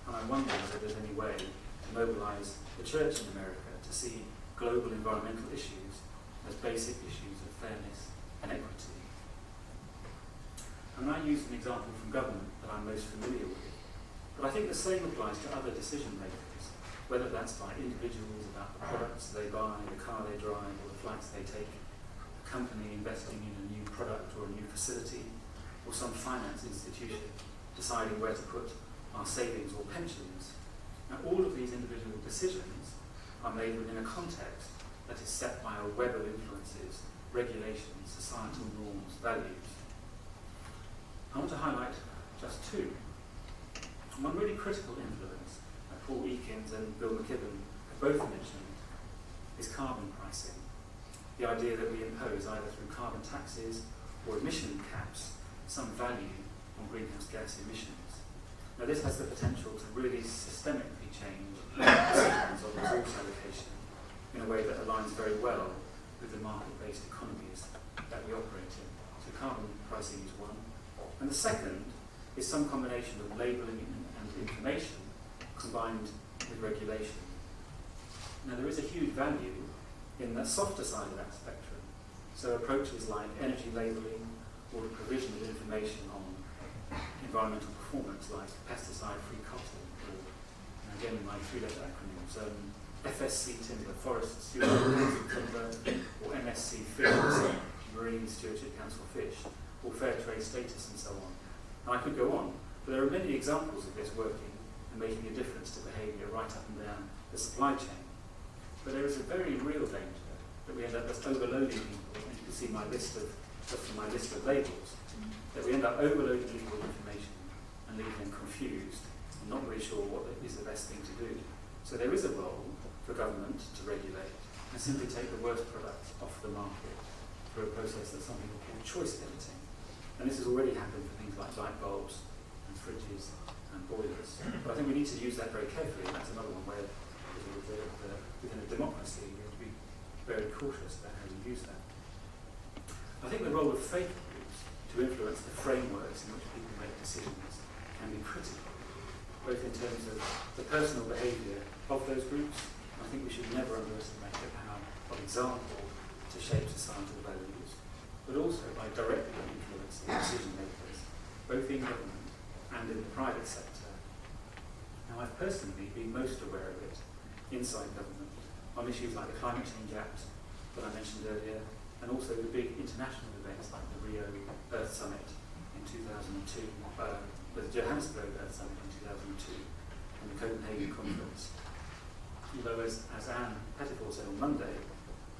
And I wonder whether there's any way to mobilise the church in America to see global environmental issues as basic issues of fairness and equity. And I use an example from government that I'm most familiar with, but I think the same applies to other decision makers, whether that's by individuals about the products they buy, the car they drive, or the flights they take, a company investing in a new product or a new facility, or some finance institution deciding where to put our savings or pensions. Now, all of these individual decisions are made within a context that is set by a web of influences, regulations, societal norms, values. I want to highlight just two. One really critical influence that Paul Ekins and Bill McKibben have both mentioned is carbon pricing. The idea that we impose, either through carbon taxes or emission caps, some value on greenhouse gas emissions. Now, this has the potential to really systemically change decisions on resource allocation in a way that aligns very well with the market-based economies that we operate in. So carbon pricing is one. And the second is some combination of labelling and information combined with regulation. Now, there is a huge value in the softer side of that spectrum. So approaches like energy labelling or the provision of information on environmental performance, like pesticide-free cotton, or, again, my three-letter acronyms, FSC timber, Forest Stewardship Timber, or MSC fish, Marine Stewardship Council fish, or fair trade status, and so on. And I could go on, but there are many examples of this working and making a difference to behaviour right up and down the supply chain. But there is a very real danger that we end up just overloading people, and you can see my list of, just from my list of labels, that we end up overloading legal information and leave them confused and not really sure what is the best thing to do. So there is a role for government to regulate and simply take the worst products off the market through a process that some people call choice editing. And this has already happened for things like light bulbs and fridges and boilers. But I think we need to use that very carefully, and that's another one where within a democracy we have to be very cautious about how we use that. I think the role of faith groups to influence the frameworks in which people make decisions can be critical, both in terms of the personal behaviour of those groups. I think we should never underestimate the power of example to shape societal values, but also by directly influencing decision makers, both in government and in the private sector. Now, I've personally been most aware of it inside government on issues like the Climate Change Act that I mentioned earlier, and also the big international events like the Rio Earth Summit in 2002, the Johannesburg Earth Summit in 2002, and the Copenhagen Conference. Although, as Anne Pettifor said on Monday,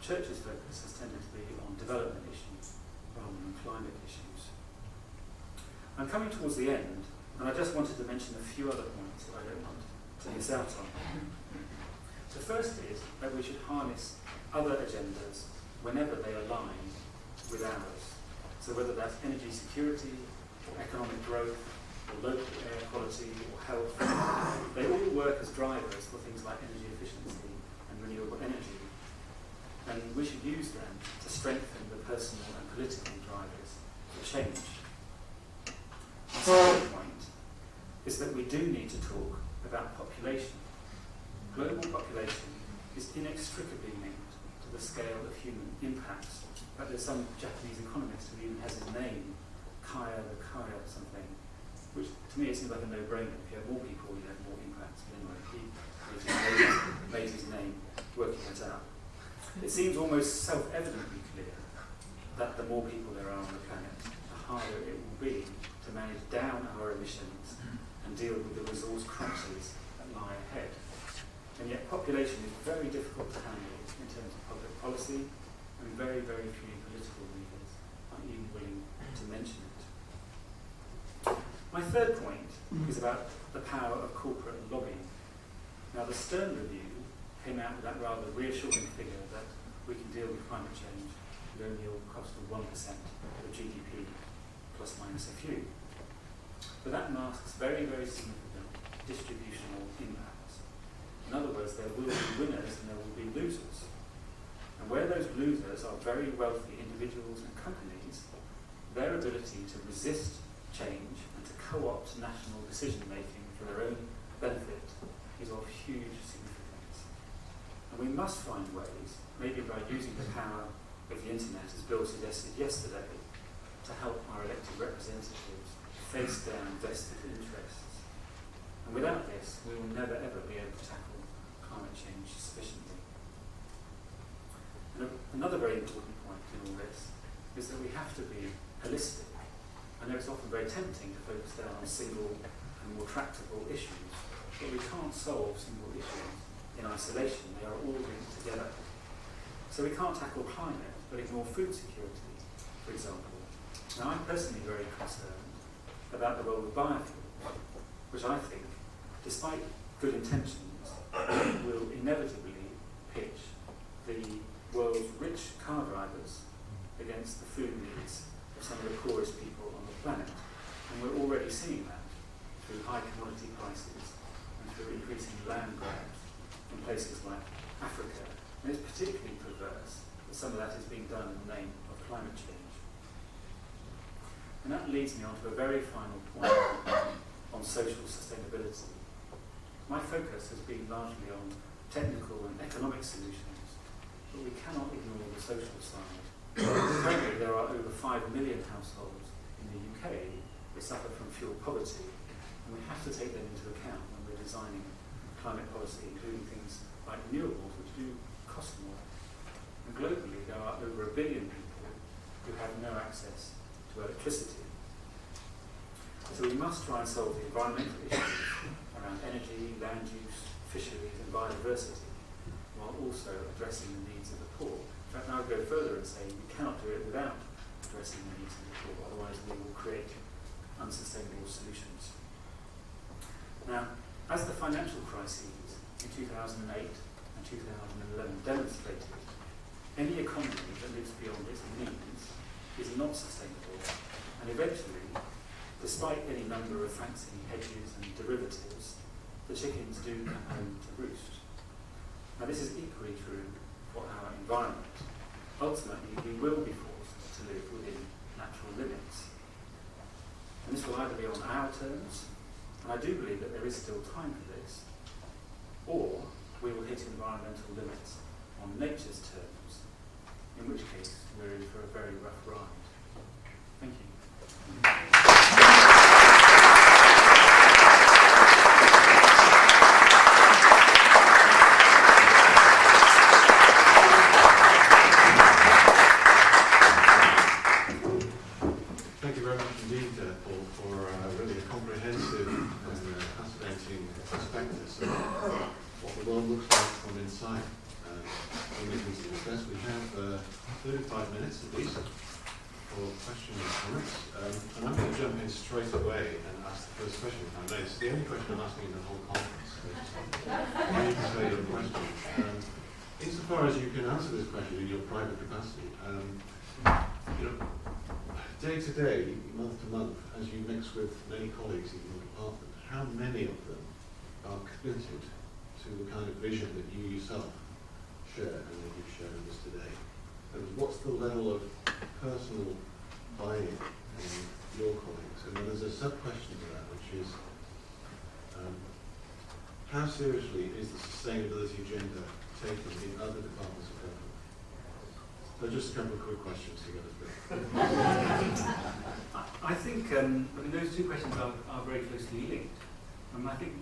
Church's focus has tended to be on development issues rather than climate issues. I'm coming towards the end, and I just wanted to mention a few other points that I don't want to miss out on. The first is that we should harness other agendas whenever they align with ours. So whether that's energy security, or economic growth, or local air quality, or health, they all work as drivers for things like energy efficiency and renewable energy. And we should use them to strengthen the personal and political drivers for change. The second point is that we do need to talk about population. Global population is inextricably linked to the scale of human impacts. In fact, there's some Japanese economist who even has his name, Kaya something, which to me it seems like a no-brainer. If you have more people, you have more impacts. But anyway, he made his name working it out. It seems almost self-evidently clear that the more people there are on the planet, the harder it will be to manage down our emissions and deal with the resource crunches that lie ahead. And yet population is very difficult to handle in terms of public policy, and very, very few political leaders are even willing to mention it. My third point is about the power of corporate lobbying. Now, the Stern Review came out with that rather reassuring figure that we can deal with climate change with only a cost of 1% of GDP, plus minus a few. But that masks very, very significant distributional impacts. In other words, there will be winners and there will be losers. And where those losers are very wealthy individuals and companies, their ability to resist change and to co-opt national decision-making for their own benefit is of huge significance. And we must find ways, maybe by using the power of the internet, as Bill suggested yesterday, to help our elected representatives face down vested interests. And without this, we will never ever be able to tackle climate change sufficiently. And another very important point in all this is that we have to be holistic. I know it's often very tempting to focus down on single and more tractable issues, but we can't solve single issues in isolation. They are all linked together. So we can't tackle climate, but ignore food security, for example. Now, I'm personally very concerned about the role of biofuels, which I think, despite good intentions, will inevitably pitch the world's rich car drivers against the food needs of some of the poorest people on the planet. And we're already seeing that through high commodity prices and through increasing land grabs in places like Africa. And it's particularly perverse that some of that is being done in the name of climate change. And that leads me on to a very final point on social sustainability. My focus has been largely on technical and economic solutions, but we cannot ignore the social side. Currently, there are over 5 million households in the UK that suffer from fuel poverty, and we have to take them into account when we're designing climate policy, including things like renewables, which do cost more. And globally, there are over 1 billion people who have no access to electricity. So we must try and solve the environmental issues around energy, land use, fisheries and biodiversity, while also addressing the needs of the poor. In fact, I would go further and say we cannot do it without addressing the needs of the poor, otherwise we will create unsustainable solutions. Now, as the financial crises in 2008 and 2011 demonstrated, any economy that lives beyond its means is not sustainable, and eventually, despite any number of fancy hedges and derivatives, the chickens do come home to roost. Now, this is equally true for our environment. Ultimately, we will be forced to live within natural limits. And this will either be on our terms, and I do believe that there is still time for this, or we will hit environmental limits on nature's terms, in which case we're in for a very rough ride. Thank you. Thank you very much indeed, Paul, for really a comprehensive and fascinating perspective of what the world looks like from inside. To discuss. We have 35 minutes at least for questions and comments. And I'm going to jump in straight away and ask the first question, if I may. It's the only question I'm asking in the whole conference. Why you can say your question. Insofar as you can answer this question in your private capacity, day to day, month to month, as you mix with many colleagues in your department, how many of them are committed to the kind of vision that you yourself share and that you've shared with us today? And what's the level of personal buy-in in your colleagues? And then there's a sub-question to that, which is, how seriously is the sustainability agenda taken in other departments of government? So just a couple of quick questions to get us going. I think, I mean, those two questions are very closely linked. I think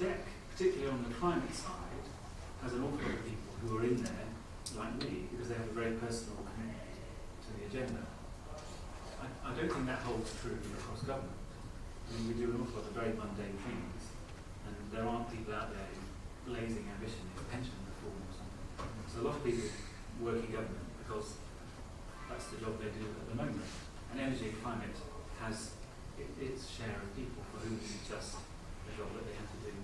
DEC, particularly on the climate side, has an awful lot of people who are in there, like me, because they have a very personal commitment to the agenda. I don't think that holds true across government. I mean, we do an awful lot of very mundane things, and there aren't people out there blazing ambition in pension reform or something. So a lot of people work in government because that's the job they do at the moment. And energy and climate has its share of people for whom it's just a job that they have to do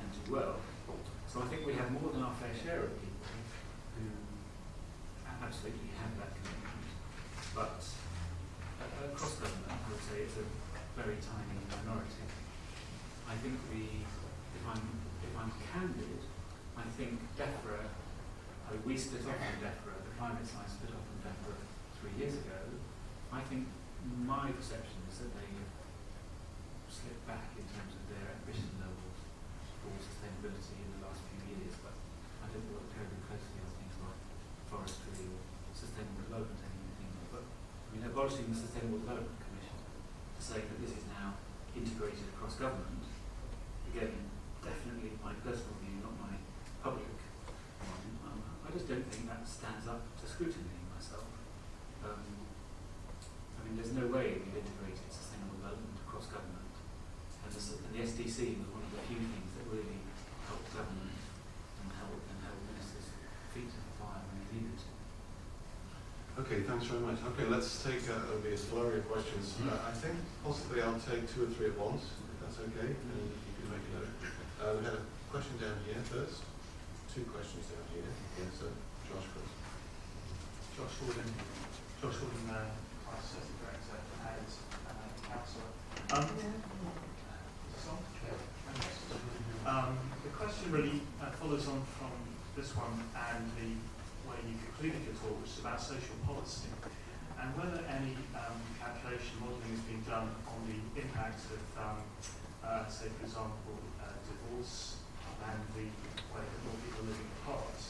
and do well. So I think we have more than our fair share of people who absolutely have that commitment. But across government, I would say it's a very tiny minority. I think if I'm candid, I think DEFRA, we split off from DEFRA, the climate science split off from DEFRA 3 years ago. I think my perception is that they have slipped back in terms of their ambition levels for sustainability in the last few years, but I don't work terribly closely on things like forestry or sustainable development anymore. But I mean, abolishing the Sustainable Development Commission to say that this is now integrated across government, again, definitely my personal view, not my public one. I just don't think that stands up to scrutiny myself. I mean, there's no way we've integrated sustainable development across government, and the SDC was one of the few things that really helped government and held ministers' feet to the fire when they needed to. Okay, thanks very much. Okay, let's take there'll be a flurry of questions. I think possibly I'll take 2 or 3 at once, if that's okay, and you can make a note. We had a question down here first. 2 questions down here. Yes, sir. Josh first. Josh Gordon, Vice Associate Director and Councillor. The question really follows on from this one and the way you concluded your talk, which is about social policy, and whether any calculation modelling has been done on the impact of, say for example, divorce and the way that more people are living apart,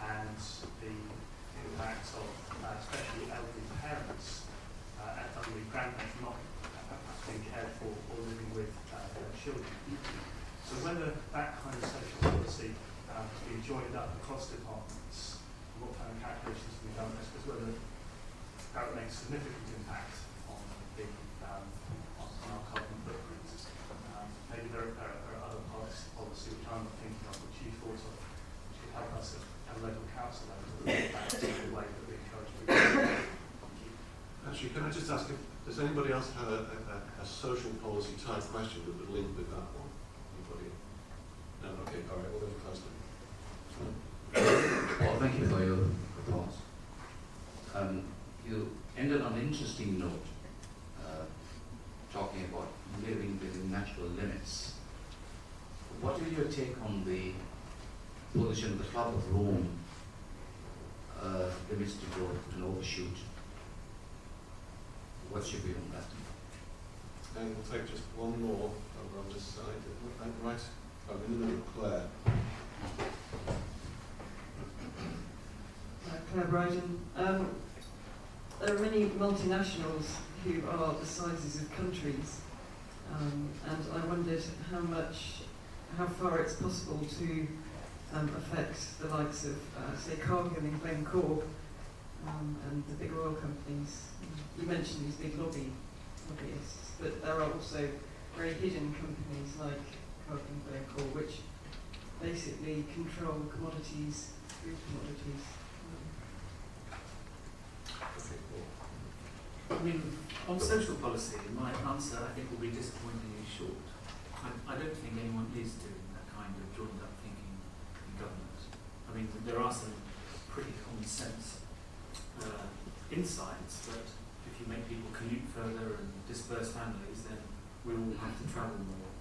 and the impact of especially elderly parents, elderly grandparents not being cared for or living with their children. So whether that kind of social policy has been joined up across departments, and what kind of calculations have been done, I suppose whether that would make a significant impact on the on our carbon footprint. Maybe there are other parts of policy which I'm not thinking of, which you thought of, which could help us at a local council level to look back to the way that we encourage people. Actually, can I just ask if does anybody else have a social policy type question that would link with that one? Anybody? No. Okay. All right. We'll go to Cosmo. Well, thank you for your thoughts. You ended on an interesting note, talking about living within natural limits. What is your take on the position of the Club of Rome, limits to growth and overshoot? What's your view on that? And we'll take just one more over on this side. Right. Oh, in the middle, Claire. Claire Bryden. There are many multinationals who are the sizes of countries, and I wondered how far it's possible to affect the likes of, say, Cargill and Glencore, and the big oil companies. You mentioned these big lobbyists, but there are also very hidden companies like Cargill and Glencore, which basically control commodities, food commodities. I mean, on social policy, my answer I think will be disappointingly short. I don't think anyone is doing that kind of joined up thinking in government. I mean, there are some pretty common sense insights that if you make people commute further and disperse families, then we all have to travel more.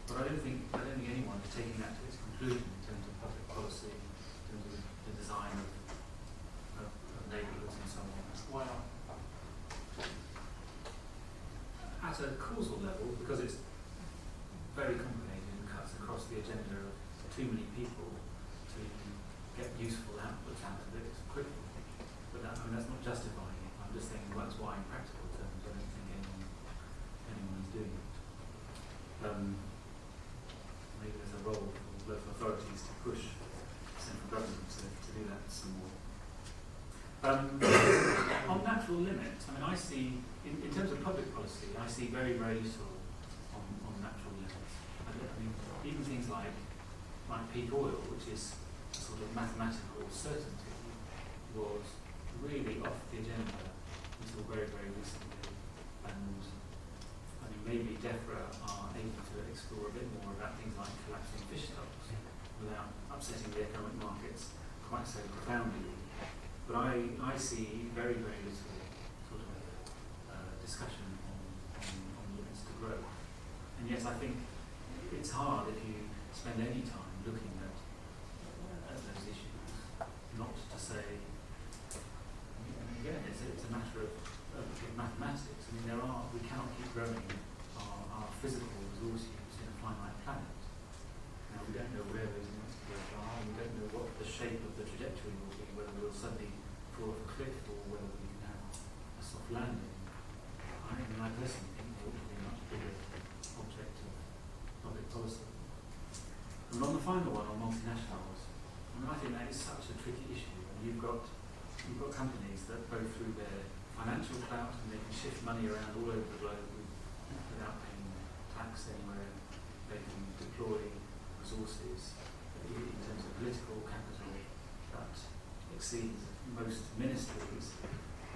But I don't think anyone is taking that to its conclusion in terms of public policy, in terms of the design of neighbourhoods and so on. Why not? At a causal level, because it's very complicated and cuts across the the agenda of too many people to get useful outputs out of it quickly. But that, I mean, that's not justifying it. I'm just saying that's why in practical terms I don't think anyone is doing it. Maybe there's a role for local authorities to push central government to do that some more. On natural limits, I mean, I see, in terms of public policy, I see very, very little on natural limits. I mean, even things like peak oil, which is a sort of mathematical certainty, was really off the agenda until very, very recently. And I mean, maybe DEFRA are able to explore a bit more about things like collapsing fish stocks without upsetting the economic markets quite so profoundly. But I see very, very little sort of discussion on limits to growth. And yes, I think it's hard if you spend any time looking at those issues, not to say, again, it's a matter of mathematics. I mean, we cannot keep growing our physical resource use in a finite planet. Now, we don't know where those limits to growth are, and we don't know what the shape of the trajectory will be, whether we'll suddenly fall off a cliff or whether we can have a soft landing. I personally think there ought to be a much bigger object of public policy. And on the final one, on multinationals, I mean, I think that is such a tricky issue. And you've got companies that both through their financial clout and they can shift money around all over the globe without paying tax anywhere. They can deploy resources in terms of political capital that exceeds most ministries.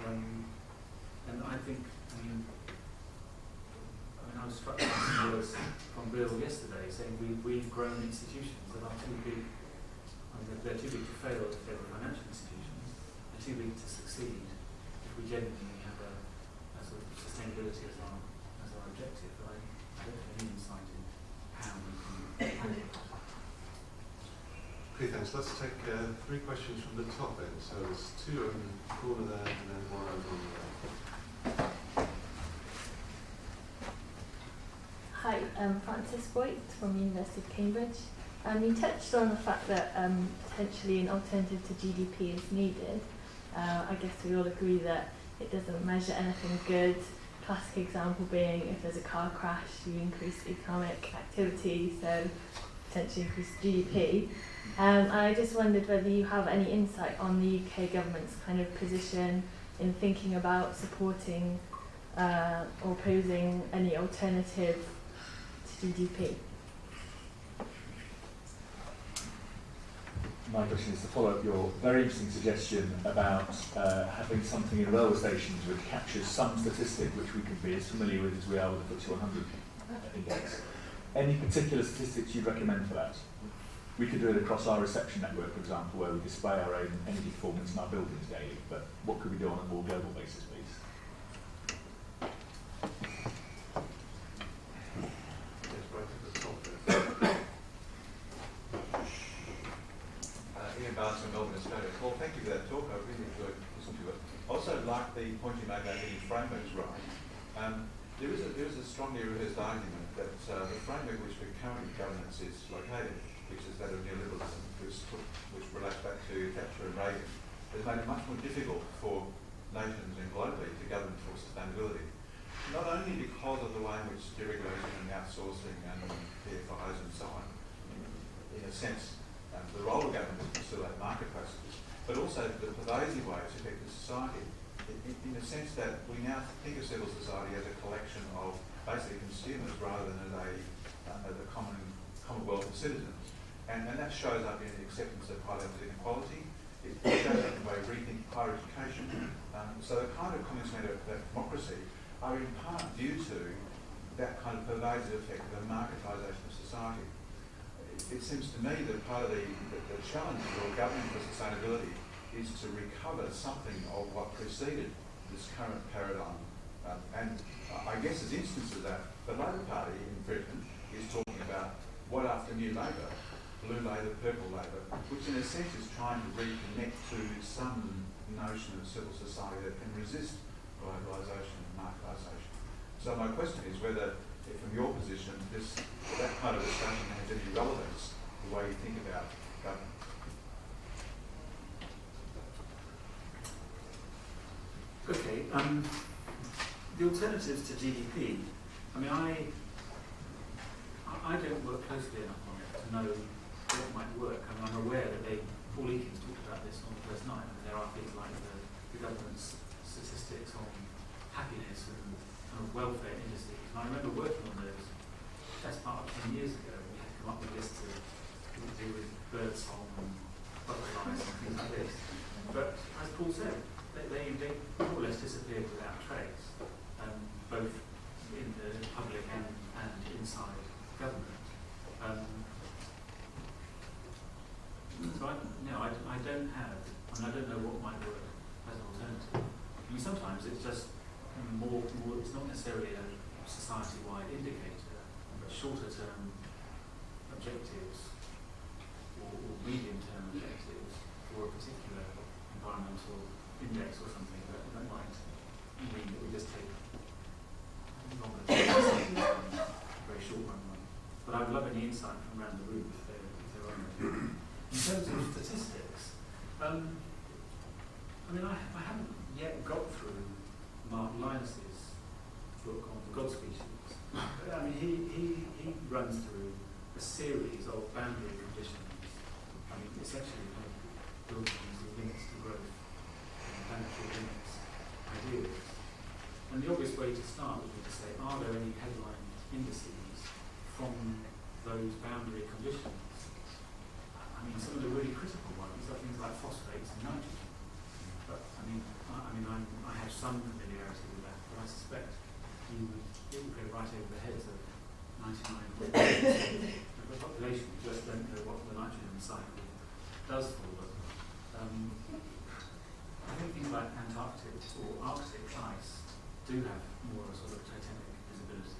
And I think, I was struck by some words from Bill yesterday saying we've grown institutions that are too big. I mean, they're too big to fail if they were financial institutions. They're too big to succeed if we genuinely have a sort of sustainability as our objective. But I don't have any insight in how we can handle it. Okay, thanks. Let's take 3 questions from the top end. So there's 2 in the corner there and then 1 over on the right. Hi, I'm Frances Boyd from the University of Cambridge. You touched on the fact that potentially an alternative to GDP is needed. I guess we all agree that it doesn't measure anything good. Classic example being if there's a car crash, you increase economic activity, so potentially increase GDP. And I just wondered whether you have any insight on the UK government's kind of position in thinking about supporting or opposing any alternative to GDP. My question is to follow up your very interesting suggestion about having something in railway stations which captures some statistic which we can be as familiar with as we are with the FTSE 100 index. Any particular statistics you'd recommend for that? We could do it across our reception network, for example, where we display our own energy performance in our buildings daily, but what could we do on a more global basis, please? Yes, right at the top there. Ian Barnes from Melbourne, Australia. Paul, thank you for that talk. I really enjoyed listening to it. Also, like the point you made about getting frameworks right, there is a strongly rehearsed argument that the framework which the current governance is located, which is that of neoliberalism, which relates back to Thatcher and Reagan, has made it much more difficult for nations and globally to govern for sustainability. Not only because of the way in which deregulation and outsourcing and PFIs and so on, in a sense, the role of government is to facilitate market processes, but also the pervasive way it's affected society, in the sense that we now think of civil society as a collection of basically consumers rather than as a commonwealth of citizens. And that shows up in the acceptance of high levels of inequality. It shows up in the way we rethink higher education. So the kind of comments made about democracy are in part due to that kind of pervasive effect of the marketisation of society. It seems to me that part of the challenge for governing for sustainability is to recover something of what preceded this current paradigm. And I guess as instances of that, the Labor Party in Britain is talking about what after New Labour, Blue Labour, Purple Labour, which in a sense is trying to reconnect to some notion of civil society that can resist globalisation and marketisation. So my question is whether, from your position, that kind of discussion has any relevance way you think about government? Okay, the alternatives to GDP, I mean, I don't work closely enough on it to know what might work. I mean, I'm aware that Paul Eakins talked about this on the first night, and there are things like the government's statistics on happiness and kind of welfare indices. And I remember working on those best part of 10 years ago. We had to come up with lists to do with birdsong and butterflies and things like this. But as Paul said, they more or less disappeared without trace, both in the public and inside government. So I don't have, I don't know what might work as an alternative. I mean, sometimes it's just more it's not necessarily a society-wide indicator, but shorter-term objectives or medium-term objectives for a particular environmental index or something that might mean that we just take longer to a very short run one. But I'd love any insight from around the room if there are any. In terms of statistics, I mean, I haven't yet got through Mark Linus's book on the God species. I mean, he runs through a series of boundary conditions. I mean, essentially kind of building the limits to growth, planetary limits, ideas. And the obvious way to start would be to say, are there any headline indices from those boundary conditions? I mean, some of the really critical ones are things like phosphates and nitrogen. But I have some familiarity with that, but I suspect it would go right over the heads of 99% of the population who just don't know what the nitrogen cycle does for them. I think things like Antarctic or Arctic ice do have more sort of totemic visibility.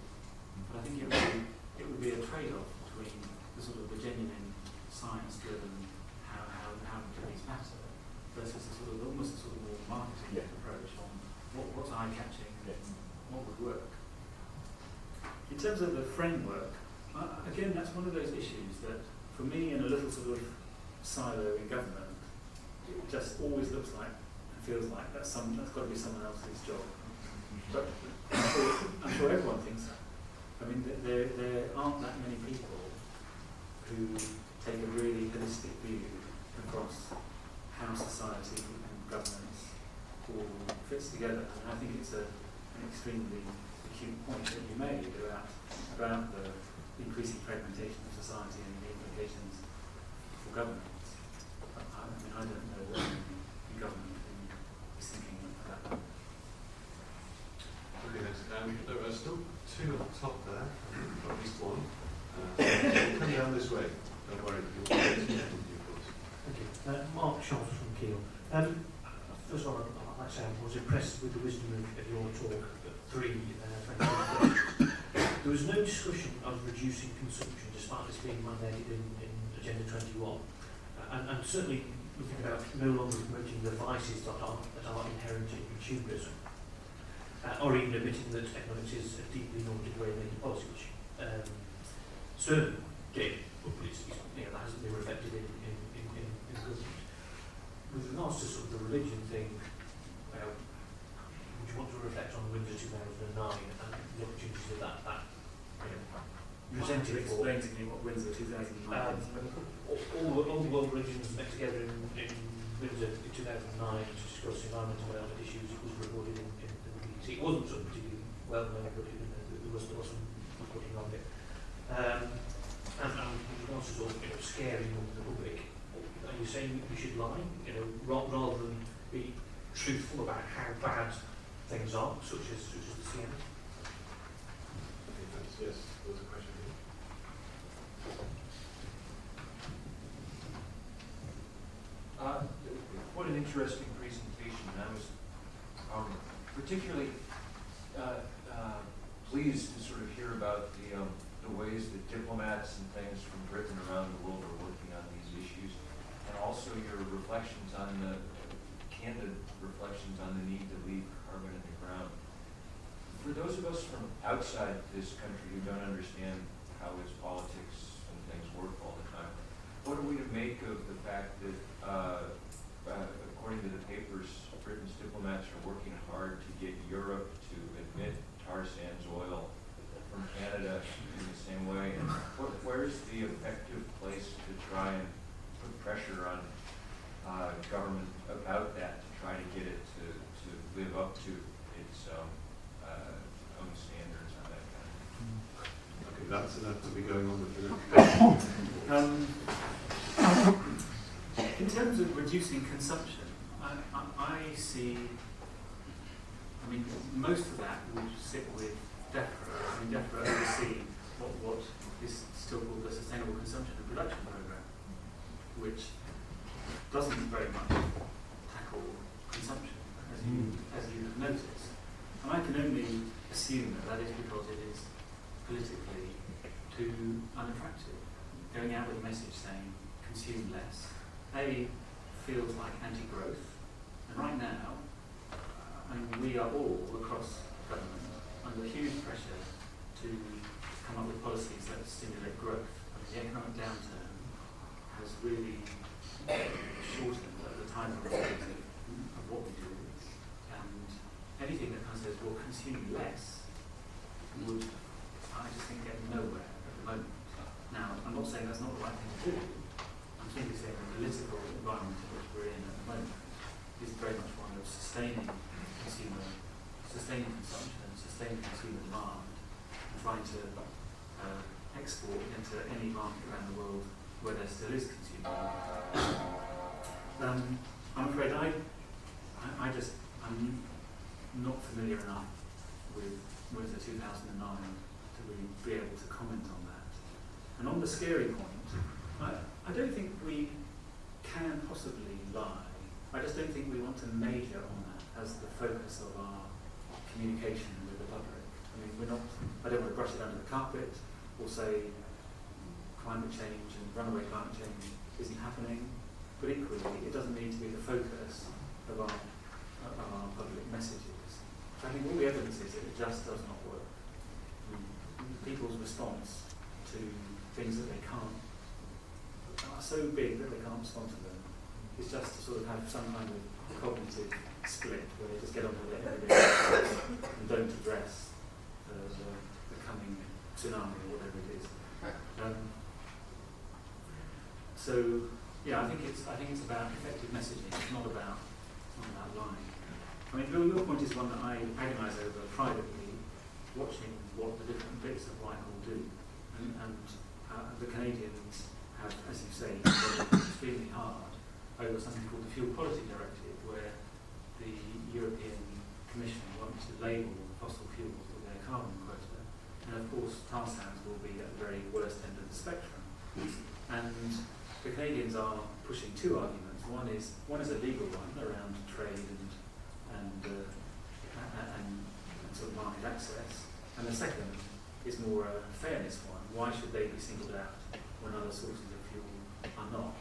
But I think it would be a trade-off between the sort of the genuine science-driven how do these matter versus a sort of almost a sort of more marketing approach on what's eye-catching and what would work. In terms of the framework, again, that's one of those issues that, for me, in a little sort of silo in government, it just always looks like and feels like that's got to be someone else's job. But I'm sure everyone thinks that. I mean, there aren't that many people who take a really holistic view across how society and governance all fits together. And I think it's an extremely acute point that you made about the increasing fragmentation of society and the implications for governance. I mean, I don't know what the government is thinking about that. Brilliant. There are still two at the top there, at least one. Come down this way. Don't worry, you'll get to of course. Thank you. Mark Schultz from Kiel. First of all, I'd like to say I was impressed with the wisdom of your talk at 3. There was no discussion of reducing consumption, despite this being mandated in Agenda 21. And certainly, we think about no longer promoting the vices that are inherent in consumerism, or even admitting that economics is a deeply normative way of making policy, which Stern did, but that hasn't been reflected in government. With regards to sort of the religion thing, would you want to reflect on Windsor 2009 and the opportunities that presented for? Explain to me what Windsor 2009 is. All the world religions met together in Windsor in 2009 to discuss environmental development issues. It was recorded in the BBC. It wasn't sort of particularly well known, but there was some recording of it. And with regards to sort of scaring the public, are you saying we should lie, rather than be truthful about how bad things are, such as the CN? Okay, thanks. Yes, there was a question here. What an interesting presentation. I was particularly pleased to sort of hear about the ways that diplomats and things from Britain around the world are working on these issues, and also your reflections on candid reflections on the need to leave carbon in the ground. For those of us from outside this country who don't understand how its politics and things work all the time, same way. And where is the effective place to try and put pressure on government about that, to try to get it to live up to its own standards on that kind of thing? Okay, that's enough to be going on with the In terms of reducing consumption, I see, I mean, most of that would sit with DEFRA. I mean, DEFRA oversee what is still called the Sustainable Consumption and Production Programme, which doesn't very much tackle consumption, as you have noticed. And I can only assume that is because it is politically too unattractive. Going out with a message saying, consume less, feels like anti-growth. And right now, I mean, we are all across government under huge pressure to come up with policies that stimulate growth. I mean, the economic downturn has really shortened the time horizon of what we do. And anything that kind of says, well, consume less would, I just think, get nowhere at the moment. Now, I'm not saying that's not the right thing to do. I'm simply saying the political environment in which we're in at the moment is very much one of sustaining consumption and sustaining consumer demand, and trying to export into any market around the world where there still is consumer demand. I'm afraid I'm not familiar enough with the 2009 to really be able to comment on that. And on the scary point, I don't think we can possibly lie. I just don't think we want to major on that as the focus of our communication with the public. I mean, I don't want to brush it under the carpet or say climate change and runaway climate change isn't happening, but equally it doesn't need to be the focus of our public messages. I think all the evidence is that it just does not work. I mean, people's response to things that they can't, are so big that they can't respond to them. It's just to sort of have some kind of cognitive split where they just get on with it every day and don't address the coming tsunami or whatever it is. So yeah, I think it's about effective messaging. It's not about lying. I mean, your point is one that I agonise over privately, watching what the different bits of Whitehall do, and the Canadians have, as you say, worked extremely hard over something called the Fuel Quality Directive, where the European Commission wants to label fossil fuels with their carbon quota. And of course, tar sands will be at the very worst end of the spectrum. And the Canadians are pushing two arguments. One is a legal one around trade and sort of market access. And the second is more a fairness one. Why should they be singled out when other sources of fuel are not?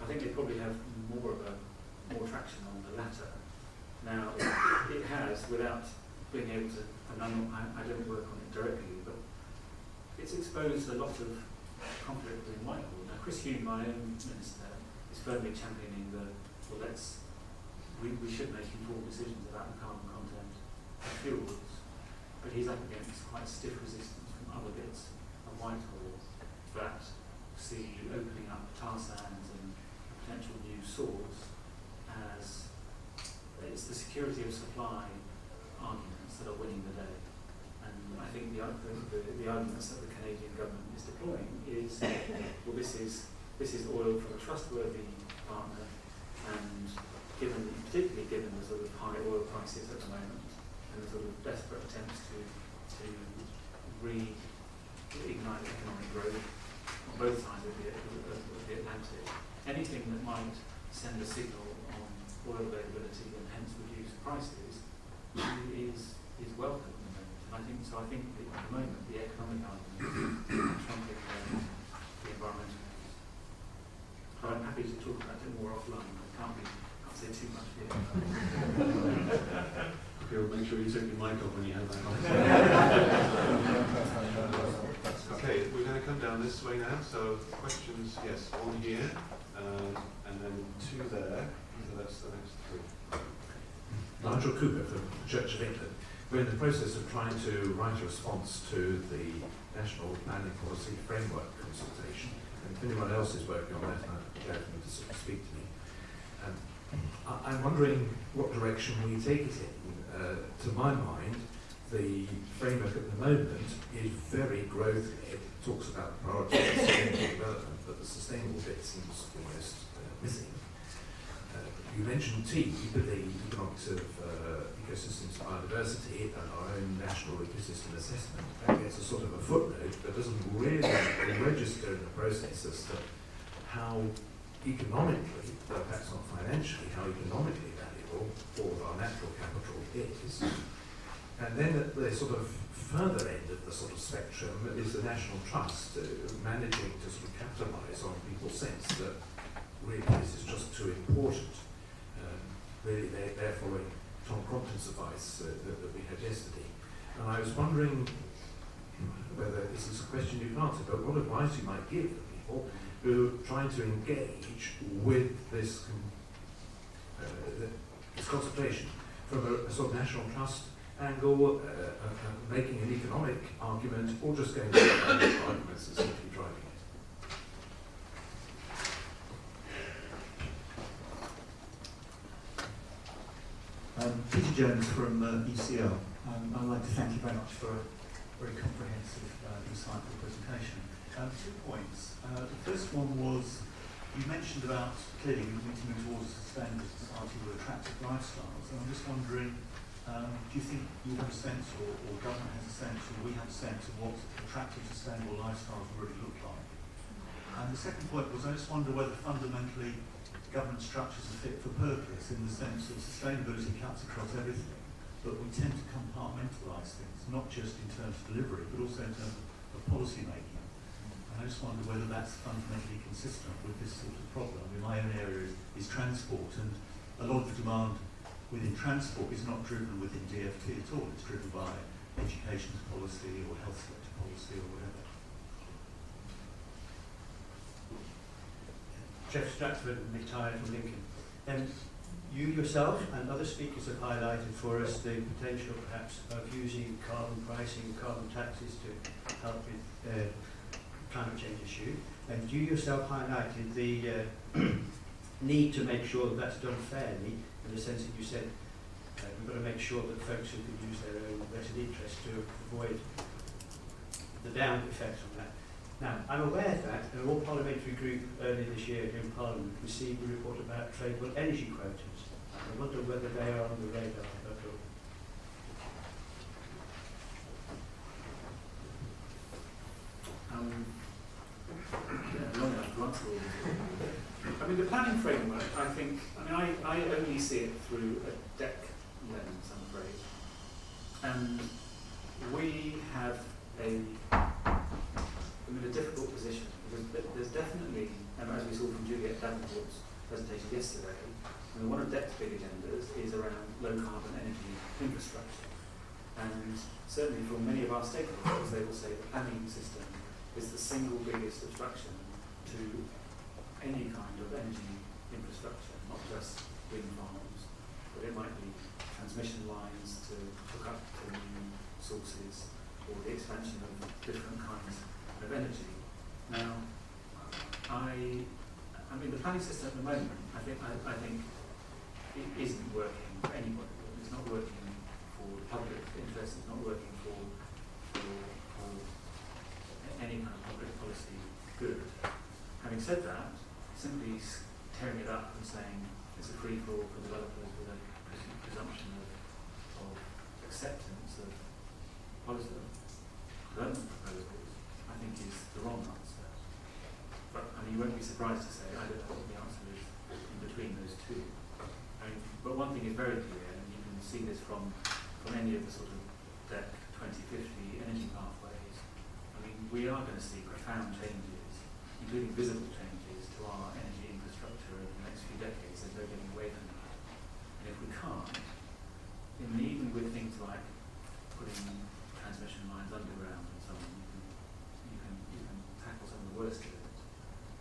I think they probably have more traction on the latter. Now, it has, without being able to, and I don't work on it directly, but it's exposed a lot of conflict within Whitehall. Now, Chris Huhne, my own minister, is firmly championing we should make informed decisions about the carbon content of fuels, but he's up against quite stiff resistance from other bits of Whitehall that see opening up tar sands and a potential new source as it's the security of supply arguments that are winning the day. And I think the arguments that the Canadian government is deploying is, well, this is oil from a trustworthy partner, and particularly given the sort of high oil prices at the moment and the sort of desperate attempts to reignite economic growth on both sides of the Atlantic, anything that might send a signal on oil availability and hence reduce prices is welcome at the moment. And I think at the moment the economic argument is trumping the environmental ones. But I'm happy to talk about it more offline. I can't say too much here. Okay, well, make sure you take your mic off when you have that conversation. Okay, we're going to come down this way now. So questions, yes, one here, and then two there. So that's the next three. Nigel Cooper from the Church of England. we're in the process of trying to write a response to the National Planning Policy Framework consultation. And if anyone else is working on that, I'd like them to sort of speak to me. I'm wondering what direction we take it in. To my mind, the framework at the moment is very growth-led. It talks about priorities of sustainable development, but the sustainable bit seems almost missing. You mentioned T, but the economics of ecosystems and biodiversity and our own national ecosystem assessment, that gets a sort of a footnote, but doesn't really register in the process as to how economically, though perhaps not financially, how economically valuable all of our natural capital is. And then at the sort of further end of the sort of spectrum is the National Trust managing to sort of capitalise on people's sense that really this is just too important. Really, they're following Tom Crompton's advice that we had yesterday. And I was wondering whether this is a question you can answer, but what advice you might give to people who are trying to engage with this, this consultation from a sort of national trust angle, making an economic argument, or just going to financial arguments and simply driving it. Peter Jones from ECL. I'd like to thank you very much for a very comprehensive, insightful presentation. 2 points. The first one was, you mentioned about clearly we need to move towards a sustainable society with attractive lifestyles, and I'm just wondering, do you think you have a sense, or government has a sense, or we have a sense of what attractive sustainable lifestyles really look like? And the second point was, I just wonder whether fundamentally government structures are fit for purpose in the sense that sustainability cuts across everything, but we tend to compartmentalise things, not just in terms of delivery, but also in terms of policy making. And I just wonder whether that's fundamentally consistent with this sort of problem. I mean, my own area is transport, and a lot of the demand within transport is not driven within DFT at all. It's driven by education policy or health sector policy or whatever. Jeff Stratford, retired from Lincoln. You yourself and other speakers have highlighted for us the potential perhaps of using carbon pricing, carbon taxes to help with the climate change issue. And you yourself highlighted the need to make sure that that's done fairly, in the sense that you said we've got to make sure that folks who could use their own vested interest to avoid the down effects on that. Now, I'm aware that an all-parliamentary group earlier this year in Parliament received a report about tradable energy quotas. I wonder whether they are on the radar at all. Long enough to answer all this. I mean, the planning framework, I only see it through a DEC lens, I'm afraid. And we have in a difficult position, because there's definitely, as we saw from Juliet Davenport's presentation yesterday, one of DEC's big agendas is around low carbon energy infrastructure. And certainly for many of our stakeholders, they will say the planning system is the single biggest obstruction to any kind of energy infrastructure, not just wind farms, but it might be transmission lines to hook up to new sources, or the expansion of different kinds of energy. Now, I mean, the planning system at the moment, I think it isn't working for anybody. It's not working for the public interest. It's not working for any kind of public policy good. Having said that, simply tearing it up and saying it's a free-for-all for developers with a presumption of acceptance of policy development proposals, I think is the wrong answer. But you won't be surprised to say I don't know what the answer is in between those two. But one thing is very clear, and you can see this from any of the sort of DEC 2050 energy pathways. I mean, we are going to see profound changes, including visible changes to our energy infrastructure over the next few decades. There's no getting away from that. And if we can't, then even with things like putting transmission lines underground and so on, you can tackle some of the worst of it.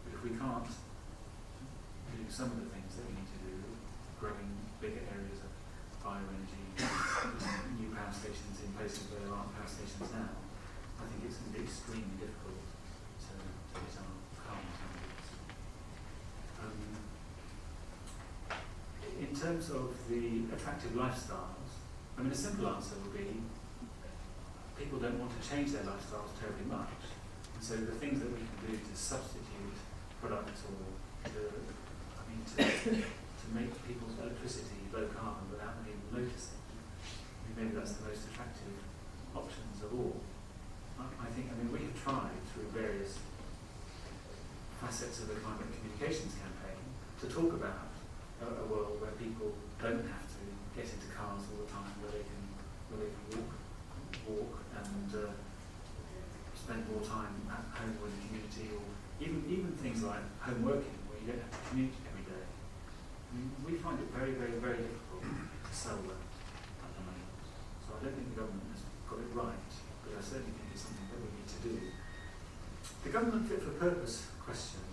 But if we can't do some of the things that we need to do, growing bigger areas of bioenergy, new power stations in places where there aren't power stations now, I think it's going to be extremely difficult to hit our carbon targets. In terms of the attractive lifestyles, I mean, a simple answer would be people don't want to change their lifestyles terribly much. And so the things that we can do to substitute products or to make people's electricity low carbon without them even noticing, maybe that's the most attractive options of all. I think, we have tried through various facets of the climate communications campaign to talk about a world where people don't have to get into cars all the time, where they can walk and spend more time at home or in the community, or even things like home working, where you don't have to commute every day. We find it very, very, very difficult to sell that at the moment. So I don't think the government has got it right, but I certainly think it's something that we need to do. The government fit for purpose question,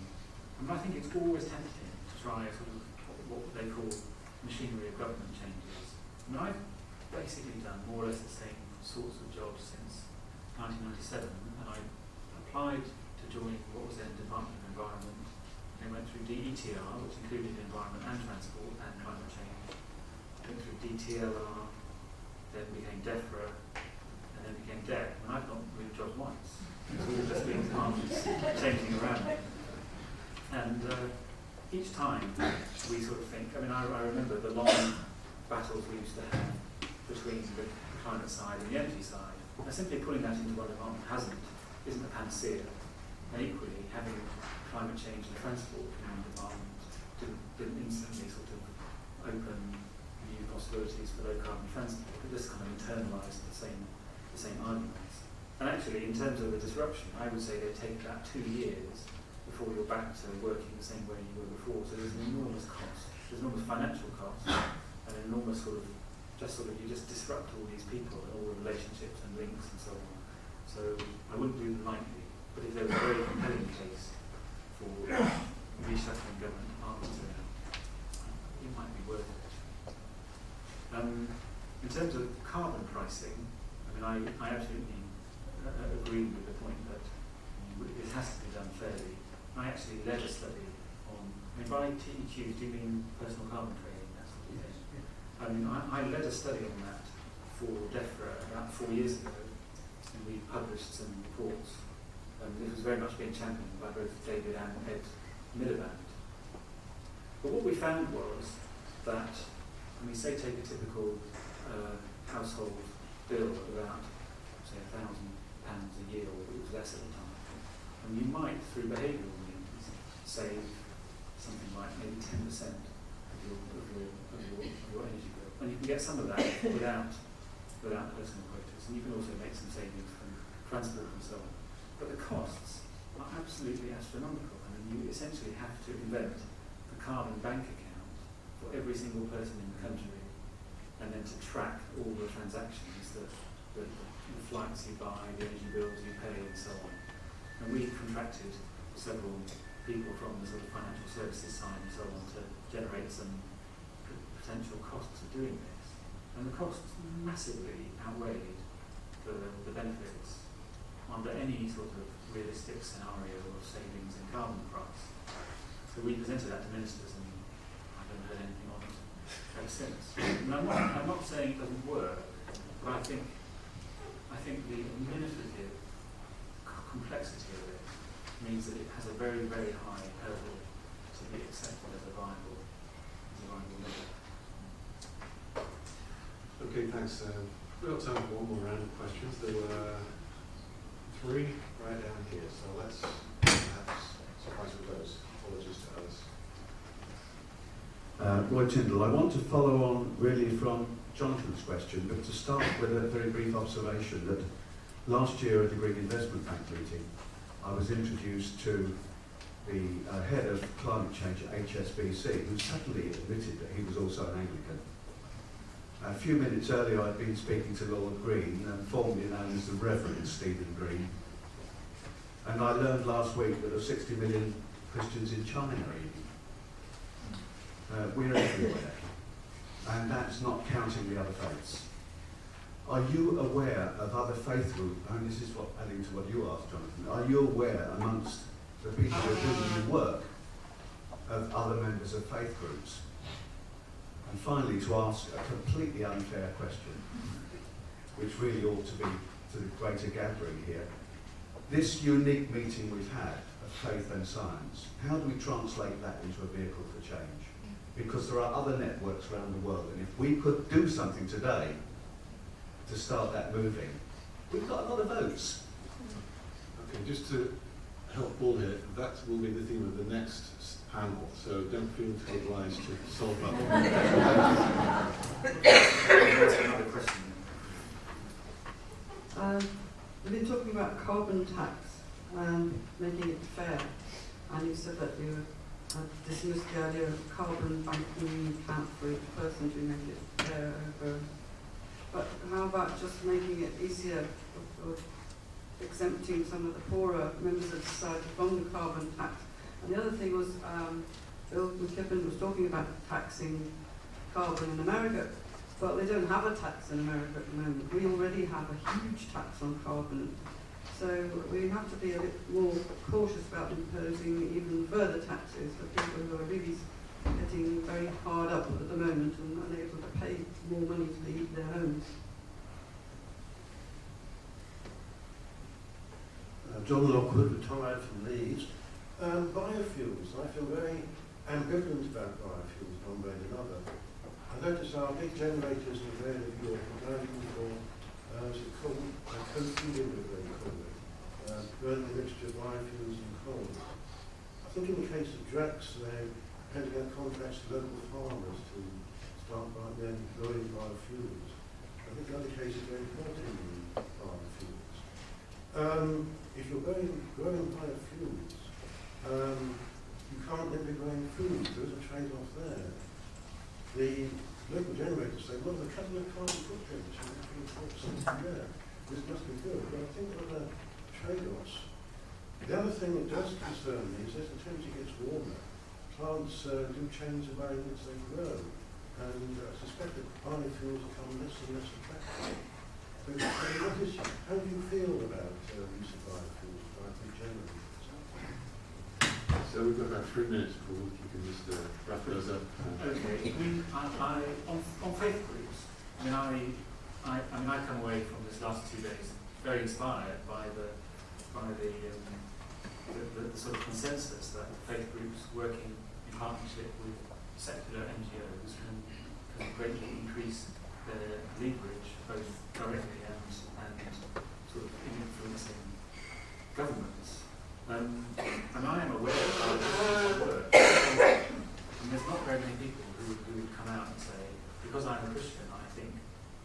I think it's always tempting to try sort of what they call machinery of government changes. I've basically done more or less the same sorts of jobs since 1997, and I applied to join what was then Department of Environment, and went through DETR, which included environment and transport and climate change. Went through DTLR, then became DEFRA, and then became DEC. And I've not moved jobs once. It's all just been departments changing around. And each time we sort of think, I remember the long battles we used to have between the climate side and the energy side. And simply putting that into one department isn't a panacea. And equally, having climate change and transport in one department didn't instantly sort of open new possibilities for low carbon transport. It just kind of internalised the same arguments. And actually, in terms of the disruption, I would say they take about 2 years before you're back to working the same way you were before. So there's an enormous cost. There's enormous financial cost, and an enormous you just disrupt all these people and all the relationships and links and so on. So I wouldn't do them lightly, but if there was a very compelling case for reshuffling government departments around, it might be worth it. In terms of carbon pricing, I absolutely agree with the point that it has to be done fairly. I actually led a study on, by TEQs, do you mean personal carbon trading, that sort of thing? I led a study on that for DEFRA about 4 years ago, and we published some reports. It was very much being championed by both David and Ed Miliband. But what we found was that, say take a typical household bill of about, say, £1,000 a year, or it was less at the time, and you might, through behavioural means, save something like maybe 10% of your energy bill. And you can get some of that without personal quotas, and you can also make some savings from transport and so on. But the costs are absolutely astronomical. You essentially have to invent a carbon bank account for every single person in the country, and then to track all the transactions, the flights you buy, the energy bills you pay, and so on. And we contracted several people from the sort of financial services side and so on to generate some potential costs of doing this. And the costs massively outweighed the benefits under any sort of realistic scenario of savings in carbon price. So we presented that to ministers, and I haven't heard anything on it ever since. And I'm not saying it doesn't work, but I think the administrative complexity of it means that it has a very, very high hurdle to be accepted as a viable measure. Okay, thanks. We've got time for one more round of questions. There were 3 right down here, so let's perhaps surprise with those. Apologies to others. Roy Tyndall, I want to follow on really from Jonathan's question, but to start with a very brief observation that last year at the Green Investment Bank meeting, I was introduced to the head of climate change at HSBC, who suddenly admitted that he was also an Anglican. A few minutes earlier, I'd been speaking to Lord Green, formerly known as the Reverend Stephen Green, and I learned last week that there are 60 million Christians in China. We're everywhere. and that's not counting the other faiths. Are you aware of other faith groups, and this is what adding to what you asked, Jonathan, are you aware amongst the people who are doing the work of other members of faith groups? And finally, to ask a completely unfair question, which really ought to be to the greater gathering here. This unique meeting we've had of faith and science, how do we translate that into a vehicle for change? Because there are other networks around the world, and if we could do something today to start that moving, we've got a lot of votes. Okay, just to help Paul here, that will be the theme of the next panel, so don't feel too obliged to solve that. Another question. We've been talking about carbon tax and making it fair, and you said that you dismissed the idea of carbon banking account for each person to make it fair over. But how about just making it easier for exempting some of the poorer members of society from the carbon tax? And the other thing was, Bill McKibben was talking about taxing carbon in America. Well, they don't have a tax in America at the moment. We already have a huge tax on carbon. So we have to be a bit more cautious about imposing even further taxes for people who are really getting very hard up at the moment and unable to pay more money to heat their homes. John Lockwood, retired from Leeds. Biofuels. I feel very ambivalent about biofuels, one way or another. I notice our big generators in the area of Europe are going for co-feeding, we're going to call it, burning a mixture of biofuels and coal. I think in the case of Drax, they're handing out contracts to local farmers to start by then growing biofuels. I think the other case is they're importing biofuels. If you're growing biofuels, you can't then be growing food. There's a trade-off there. The local generators say, well, they're cutting the carbon footprint, so we have to import something there. This must be good. But I think there are trade-offs. The other thing that does concern me is as the temperature gets warmer, plants do change the way in which they grow. And I suspect that biofuels become less and less attractive. So how do you feel about the use of biofuels by the generators? So we've got about 3 minutes, Paul, if you can just wrap those up. Okay. On faith groups, I come away from this last 2 days very inspired by the sort of consensus that faith groups working in partnership with secular NGOs can greatly increase their leverage, both directly and sort of influencing governments. And I am aware of this work. And there's not very many people who would come out and say, because I'm a Christian, I think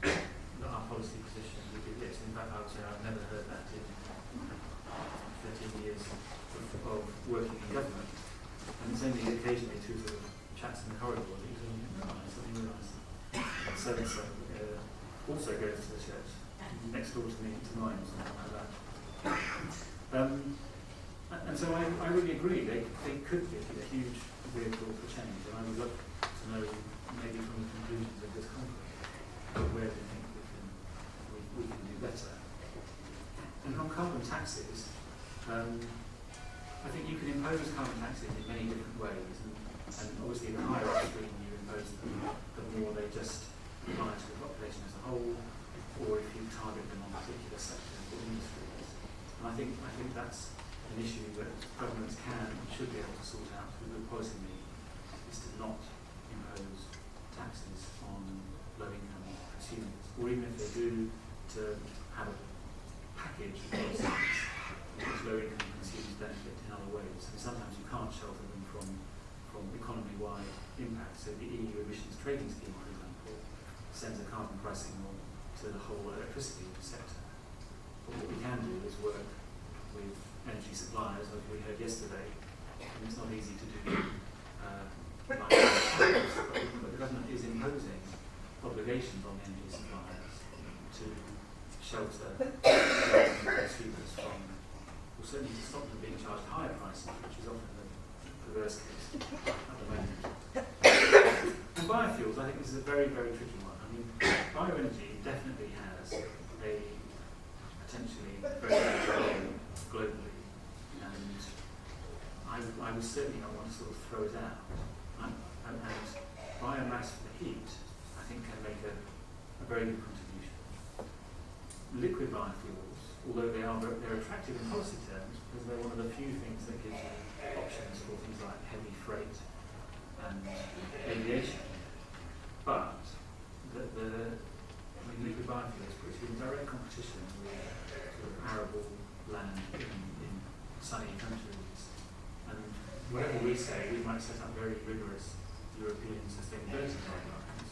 that our policy position would be this. In fact, I would say I've never heard that in 13 years of working in government. And it's only occasionally through sort of chats in the corridor that you suddenly realise so-and-so also goes to the church next door to me tonight or something like that. And so I really agree, they could be a huge vehicle for change, and I would love to know, maybe from the conclusions of this conference, where they think we can do better. And on carbon taxes, I think you can impose carbon taxes in many different ways, and obviously the higher upstream you impose them, the more they just apply to the population as a whole, or if you target them on particular sectors or industries. And I think that's an issue that governments can and should be able to sort out through good policy means, is to not impose taxes on low-income consumers, or even if they do, to have a package of policies which low-income consumers benefit in other ways. And sometimes you can't shelter them from economy-wide impacts. So the EU emissions trading scheme, for example, sends a carbon pricing law to the whole electricity sector. But what we can do is work with energy suppliers, as we heard yesterday, and it's not easy to do but the government is imposing obligations on energy suppliers to shelter consumers from, or certainly to stop them being charged higher prices, which is often the perverse case at the moment. And biofuels, I think this is a very very, very tricky one. I mean, bioenergy definitely has a potentially very big role globally, and I would certainly not want to sort of throw it out. And biomass for heat, I think, can make a very good contribution. Liquid biofuels, although they're attractive in policy terms because they're one of the few things that gives you options for things like heavy freight and aviation. But liquid biofuels puts you in direct competition with sort of arable land in sunny countries. And whatever we say, we might set up very rigorous European sustainability guidelines,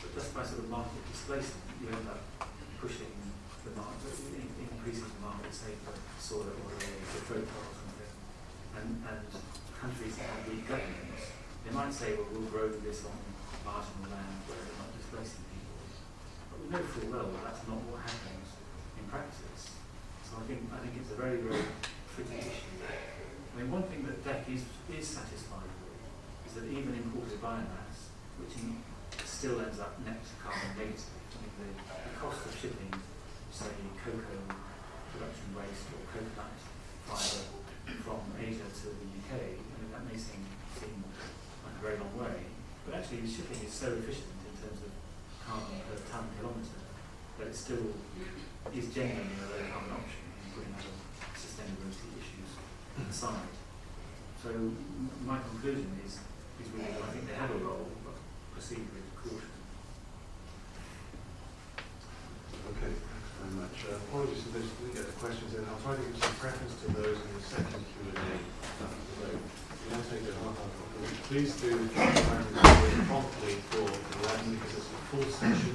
but just by sort of market displacement, you end up pushing the market, increasing the market, say, for solar or for profiles and things. And countries that have weak governments, they might say, well, we'll grow this on marginal land where they're not displacing people. But we know full well that that's not what happens in practice. So I think it's a very, very tricky issue. I mean, one thing that DEC is satisfied with is that even imported biomass, which still ends up net carbon negative. I mean, the cost of shipping, say, cocoa production waste or coconut fibre from Asia to the UK, I mean, that may seem like a very long way, but actually shipping is so efficient in terms of carbon per tonne kilometre that it still is genuinely a low carbon option, putting other sustainability issues aside. So my conclusion is really, I think they have a role, but proceed with caution. Okay, thanks very much. Apologies for this, we didn't get the questions in. I'll try to give some preference to those in the second Q&A. So we now take a half hour. Please do try and promptly for 11 because it's a full session.